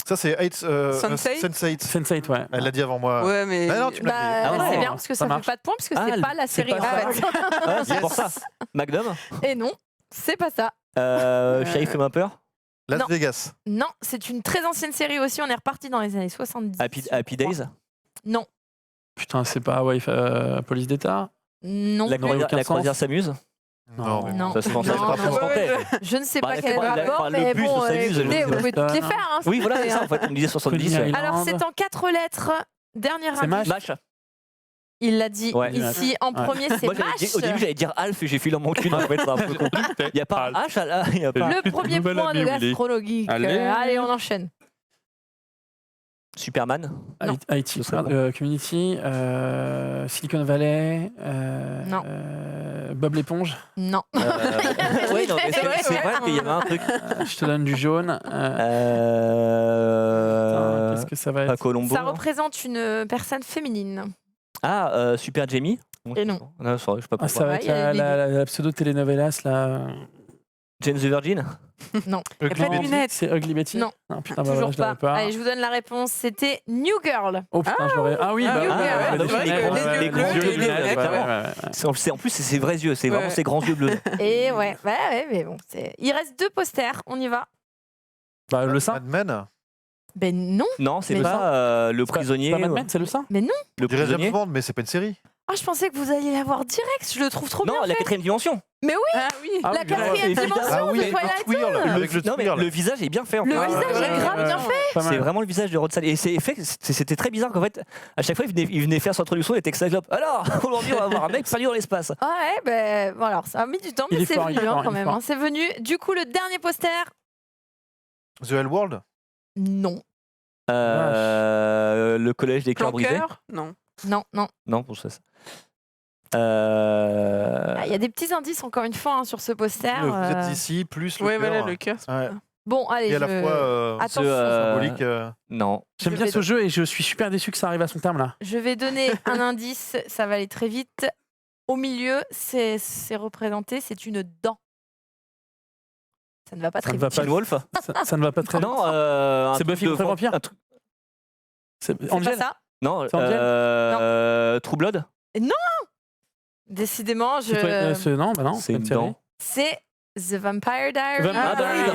Ça, c'est Sense8. Sense8. Sense8, ouais. Elle l'a dit avant moi. Ouais, mais. Ah non, tu me l'as dit. Ah ouais. C'est bien parce que Ça ça marche. fait pas de points parce que Ah, c'est pas la c'est série pas en ça. fait. Ah, c'est Yes. pour ça. Magnum. Et non, c'est pas ça. Sheriff fait ma peur. Las Non. Vegas. Non, c'est une très ancienne série aussi. On est reparti dans les années 70. Happy Days. Non, Putain, c'est pas Hawaii Police d'État. non, La Non, croisière, aucun la croisière s'amuse. Non, mais non. Ça se pensait. Non, Ça se non. sentait. Je ne sais Bah, pas la- quel la- rapport, enfin, le mais bus bon, s'amuse, écoutez, le- vous pouvez toutes les faire. hein, Oui, voilà, c'est c'est ça. En fait, on me disait 70. Coney Alors, Island. c'est en 4 lettres. Dernier C'est indice. Match. Il l'a dit Ouais. ici en Ouais. premier, c'est Moi, au début, Mash. j'allais dire Alf et j'ai filé en mon cul. En fait, c'est un peu compliqué. Il n'y a pas un H là. Il y a pas. Le premier Nouvelle point de amie, Willy. Gastrologique. Allez. Allez, on enchaîne. Superman. Non. IT, Ce serait Community, Silicon Valley, Non. Bob l'éponge. Non. Oui, non, mais c'est vrai qu'il y avait un truc. Je te donne du jaune. Putain, Qu'est-ce que ça va Pas être? Colombo. Ça non représente une personne féminine. Ah, Super Jamie. Et non. Non, je sais pas Ah, ça pourquoi. va Ouais, être il y a la pseudo-telenovelas, là. Jane the Virgin. Non. Il y a pas de Betty, lunettes. C'est Ugly Betty? Non. Putain, bah, Toujours voilà, je l'avais pas. pas. Allez, je vous donne la réponse. C'était New Girl. Oh putain, je l'aurais. Ah oui, Ah bah oui, ouais, oui, ouais, oui, ouais, c'est vrai ouais, que ouais, les ouais, yeux grands bleus, yeux les lunettes, lunettes, ouais, ouais. ouais, ouais. En plus, c'est ses vrais yeux. C'est vraiment Ouais. ses grands yeux bleus. Et ouais, mais bon. Il reste 2 posters. On y va. Bah, le sein. Mad Men. Ben non. Non, c'est Mais pas le C'est pas- prisonnier. c'est pas Mad Men, c'est le sein. Le Je dirais James prisonnier. Bond, mais c'est pas une série. Ah, je pensais que vous alliez l'avoir direct. Je le trouve trop Non, bien. la fait. quatrième dimension. Ah oui. Ah La oui, bien, quatrième ouais. dimension Ah oui, de le Twilight twirl, Zone. avec le Non, mais twirl. le visage est bien fait. En Le fait. visage ouais, est grave ouais, bien ouais. fait. Pas mal. C'est vraiment le visage de Rod Sally. Et c'était très bizarre qu'en fait, à chaque fois, il venait faire son introduction, il était Cyclope. Alors, aujourd'hui, on va avoir un mec perdu dans l'espace. Ouais, ben bon, alors ça a mis du temps, Il mais est c'est fort, il venu est fort, quand il est même. fort. hein, c'est venu. Du coup, le dernier poster, The Hell World. non. Le collège des cœurs brisés. Planqueur. Non. Non, non. Non, pour ça. Ah, il y a des petits indices encore une fois hein, sur ce poster. Vous êtes ici, plus le Ouais, voilà, cœur. le cœur. Ouais. Bon, allez, Et à la fois Attention. symbolique. Non. J'aime Je bien vais ce jeu et je suis super déçu que ça arrive à son terme là. je vais donner un indice, ça va aller très vite. Au milieu, c'est représenté, c'est une dent. Ça ne va pas Ça très ne va vite. pas. Teen Wolf. Ça ne va pas très Non, C'est Buffy contre les vampires. C'est C'est pas Angel. ça. Non, C'est Angel True Blood. Décidément, Non, bah non. C'est pas une série. dent. c'est The Vampire Diaries. Vampire Diaries.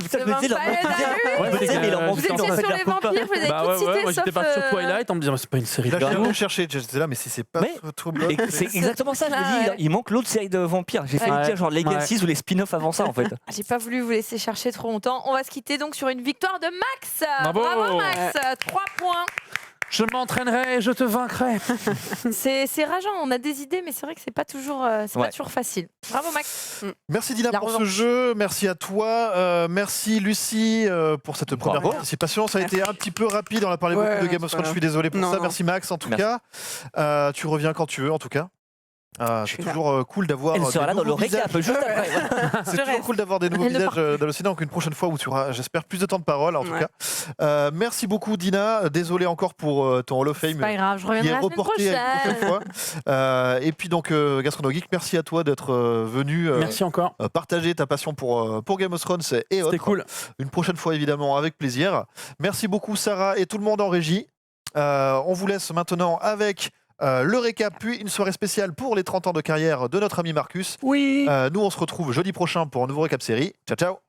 Ça, je me disais, Vampire Diaries. Ouais, mais il en manque Vous deux, étiez en fait, sur les vampires, vous les Bah avez ouais, toutes ouais, citées, moi j'étais sauf, parti sur Twilight en me disant c'est pas une série Là, de j'ai dingue. même cherché, j'étais là, mais si c'est pas Mais- trop Et c'est exactement ça, je me dis, il manque l'autre série de vampires. J'ai failli Ouais. dire genre Legacies ou les spin-offs avant ça en fait. J'ai pas voulu vous laisser chercher trop longtemps. On va se quitter donc sur une victoire de Max. Bravo. Max, 3 points. Je m'entraînerai, je te vaincrai. C'est rageant, on a des idées, mais c'est vrai que c'est pas toujours, pas toujours facile. Bravo Max. Merci Dina La pour ce revanche. jeu, merci à toi, merci Lucie pour cette première Bravo. participation. Ça a été un petit peu rapide, on a parlé Ouais, beaucoup de Game c'est of pas Thrones, je suis grave. désolé pour Non, ça. non. Merci Max en tout Merci. cas. Tu reviens quand tu veux en tout cas. C'est suis là. toujours cool d'avoir Elle des sera là dans le nouveaux visages. récap juste après. C'est Je toujours reste. cool d'avoir des nouveaux Elle ne visages part d'Allociné, donc une prochaine fois où tu auras, j'espère, plus de temps de parole en tout Ouais. cas. Merci beaucoup Dina, désolé encore pour ton Hall of C'est Fame pas grave, je qui reviendrai est la semaine reporté à une prochaine. prochaine fois. Et puis donc Gastronogeek, merci à toi d'être venu Merci encore. partager ta passion pour Game of Thrones et autres. C'était cool. Une prochaine fois évidemment avec plaisir. Merci beaucoup Sarah et tout le monde en régie. On vous laisse maintenant avec le récap, puis une soirée spéciale pour les 30 ans de carrière de notre ami Marcus. Oui. Nous on se retrouve jeudi prochain pour un nouveau récap série. Ciao ciao.